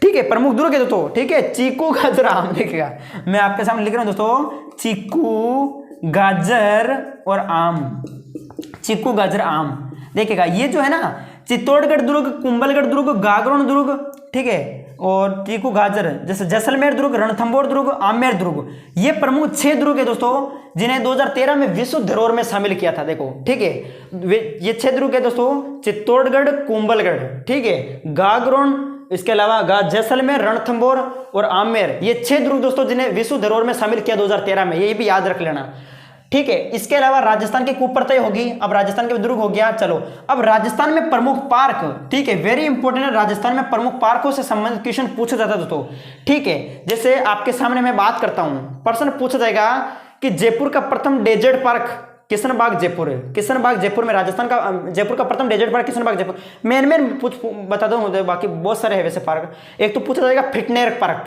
ठीक है, प्रमुख दुर्ग है दोस्तों, ठीक है। चीकू गाजराम, देखिएगा मैं आपके सामने लिख रहा हूं दोस्तों, चीकू गाजर और आम, चीकू गाजर आम। देखिएगा ये जो है ना, चित्तौड़गढ़ दुर्ग, कुंभलगढ़ दुर्ग, गागरोन दुर्ग, ठीक है, और चीकू गाजर, जैसे जैसलमेर दुर्ग, रणथंभौर दुर्ग, आमेर दुर्ग, ये प्रमुख 6 दुर्ग है दोस्तों जिन्हें 2013 में विश्व धरोहर में शामिल किया था। देखो, ठीक है, ये 6 दुर्ग है दोस्तों, चित्तौड़गढ़, कुंभलगढ़, ठीक है, गागरोन, इसके अलावा जैसलमेर, रणथंभौर और आमेर, ये 6 दुर्ग दोस्तों जिन्हें विश्व धरोहर में शामिल किया 2013 में, ये भी याद रख लेना, ठीक है। इसके अलावा राजस्थान की कुप्रतय होगी। अब राजस्थान के दुर्ग हो गया। चलो अब राजस्थान में प्रमुख पार्क, ठीक है, वेरी इंपॉर्टेंट है। राजस्थान में प्रमुख पार्कों से संबंधित क्वेश्चन पूछा जाता है दोस्तों, ठीक है। जैसे आपके सामने मैं बात करता हूं, प्रश्न पूछा जाएगा कि जयपुर का प्रथम डेजर्ट पार्क किशनबाग जयपुर है। किशनबाग जयपुर में, राजस्थान का जयपुर का प्रथम डेजर्ट पार्क किशनबाग जयपुर। मेन बता दो, बाकी बहुत सारे है वैसे पार्क। एक तो पूछा जाएगा फिटनेक पार्क,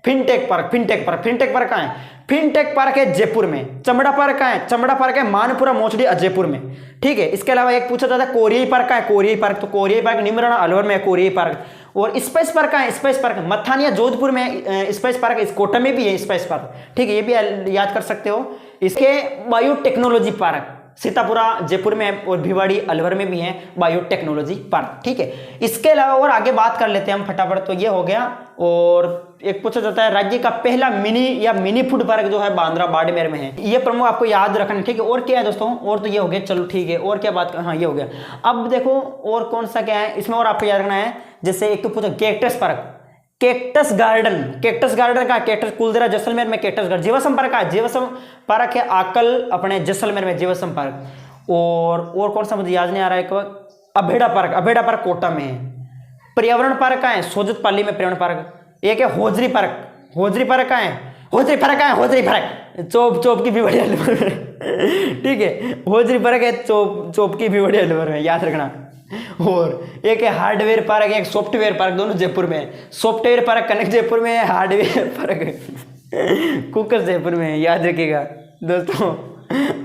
फिनटेक पार्क कहाँ है? फिनटेक पार्क है जयपुर में। चमड़ा पार्क कहाँ है? चमड़ा पार्क है मानपुरा मोचड़ी जयपुर में, ठीक है। इसके अलावा एक पूछा जाता है कोरियाई पार्क कहाँ है? कोरियाई पार्क, तो कोरियाई पार्क निमराना अलवर में है कोरियाई पार्क। और स्पाइस पार्क कहाँ है? स्पाइस पार्क मथानिया जोधपुर में स्पाइस पार्क, इस कोटा में भी है स्पाइस पार्क, ठीक है, ये भी याद कर सकते हो। इसके बायोटेक्नोलॉजी पार्क, सीतापुरा जयपुर में है और भिवाड़ी अलवर में भी है बायोटेक्नोलॉजी पार्क। ठीक है, इसके अलावा और आगे बात कर लेते हैं हम फटाफट। तो ये हो गया। और एक पूछा जाता है राज्य का पहला मिनी फूड पार्क जो है बांद्रा बाड़मेर में है। ये प्रमुख आपको याद रखना है। ठीक है, और क्या है दोस्तों, और तो ये हो गया, चलो ठीक है, और क्या बात, हाँ ये हो गया। अब देखो और कौन सा क्या है इसमें और आपको याद रखना है। जैसे एक तो पूछा कैक्टस पार्क, कैक्टस गार्डन का कैक्टस कुलदेरा जैसलमेर में कैक्टस गार्डन। जीवाश्म पार्क का जीवाश्म पार्क है आकल अपने जैसलमेर में जीवाश्म पार्क। और कौन सा मुझे याद नहीं आ रहा है। अभेड़ा पार्क कोटा में है। पर्यावरण पार्क का है सोजत पाली में पर्यावरण पार्क। एक है होजरी पार्क का है होजरी पार्क चौप की भी बढ़िया ठीक है, होजरी पार्क है चौप की भी बढ़िया अलवर में, याद रखना। और एक है हार्डवेयर पार्क, एक सॉफ्टवेयर पार्क, दोनों जयपुर में है। सॉफ्टवेयर पार्क कनक जयपुर में है, हार्डवेयर पार्क कुकर जयपुर में है, याद रखिएगा दोस्तों।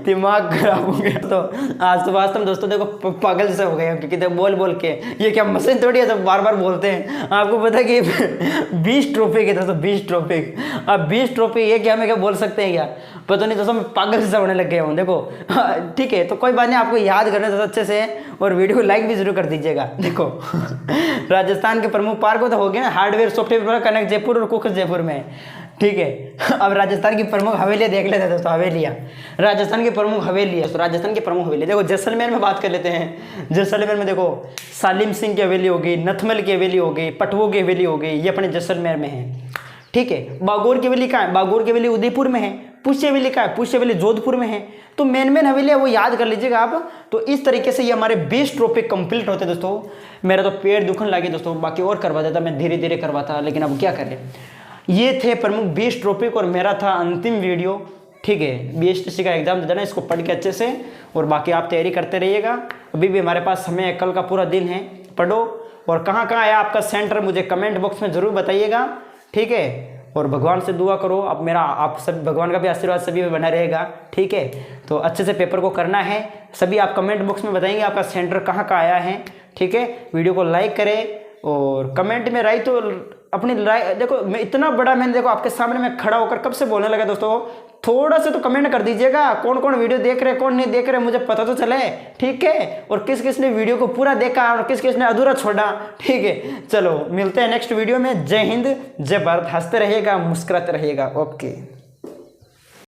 दिमाग खराब हो गया। तो आज तो वास्तव में दोस्तों देखो पागल जैसे हो गए क्योंकि बोल के ये क्या मशीन थोड़ी है, तो बार बार बोलते हैं। आपको पता है कि 20 ट्रॉफिक है दोस्तों, 20 ट्रॉफिक। अब 20 ट्रॉफी ये क्या, हमें क्या बोल सकते हैं क्या, पता नहीं दोस्तों, मैं पागल जैसा होने लग गया हूँ। देखो ठीक है, तो कोई बात नहीं, आपको याद करना दोस्तों अच्छे से, और वीडियो को लाइक भी जरूर कर दीजिएगा। देखो राजस्थान के प्रमुख पार्क तो हो गए ना, हार्डवेयर सॉफ्टवेयर कनक जयपुर और कुकर जयपुर में। ठीक है, अब राजस्थान की प्रमुख हवेलियाँ देख लेते हैं दोस्तों। हवेलियाँ, राजस्थान की प्रमुख हवेलियाँ, तो राजस्थान की प्रमुख हवेली देखो जैसलमेर में बात कर लेते हैं। जैसलमेर में देखो सालिम सिंह की हवेली होगी, नथमल की हवेली होगी, पटवो की हवेली होगी, ये अपने जैसलमेर में है। ठीक है, बागोर की हवेली कहाँ है, बागोर की हवेली उदयपुर में है। पुष्य हवेली कहाँ है, पुष्य हवेली जोधपुर में है। तो मेन हवेली है वो याद कर लीजिएगा आप। तो इस तरीके से ये हमारे 20 ट्रॉफी कंप्लीट होते दोस्तों। मेरा तो पेड़ दुखने लगे दोस्तों, बाकी और करवा देता मैं, धीरे धीरे करवाता, लेकिन अब क्या करें। ये थे प्रमुख 20 टॉपिक और मेरा था अंतिम वीडियो। ठीक है, बीएसटीसी का एग्जाम दे देना, इसको पढ़ के अच्छे से, और बाकी आप तैयारी करते रहिएगा। अभी भी हमारे पास समय है, कल का पूरा दिन है, पढ़ो। और कहाँ कहाँ आया आपका सेंटर मुझे कमेंट बॉक्स में ज़रूर बताइएगा। ठीक है, और भगवान से दुआ करो, अब मेरा आप सब भगवान का भी आशीर्वाद सभी में बना रहेगा। ठीक है, तो अच्छे से पेपर को करना है। सभी आप कमेंट बॉक्स में बताएंगे आपका सेंटर कहाँ का आया है। ठीक है, वीडियो को लाइक करें और कमेंट में राय तो अपनी राय, देखो मैं इतना बड़ा, मैंने देखो आपके सामने मैं खड़ा होकर कब से बोलने लगा दोस्तों, थोड़ा सा तो कमेंट कर दीजिएगा। कौन कौन वीडियो देख रहे, कौन नहीं देख रहे, मुझे पता तो चले। ठीक है, और किस किस ने वीडियो को पूरा देखा और किस किस ने अधूरा छोड़ा। ठीक है, चलो मिलते हैं नेक्स्ट वीडियो में। जय हिंद, जय भारत। हंसते रहिएगा, मुस्कुराते रहिएगा। ओके।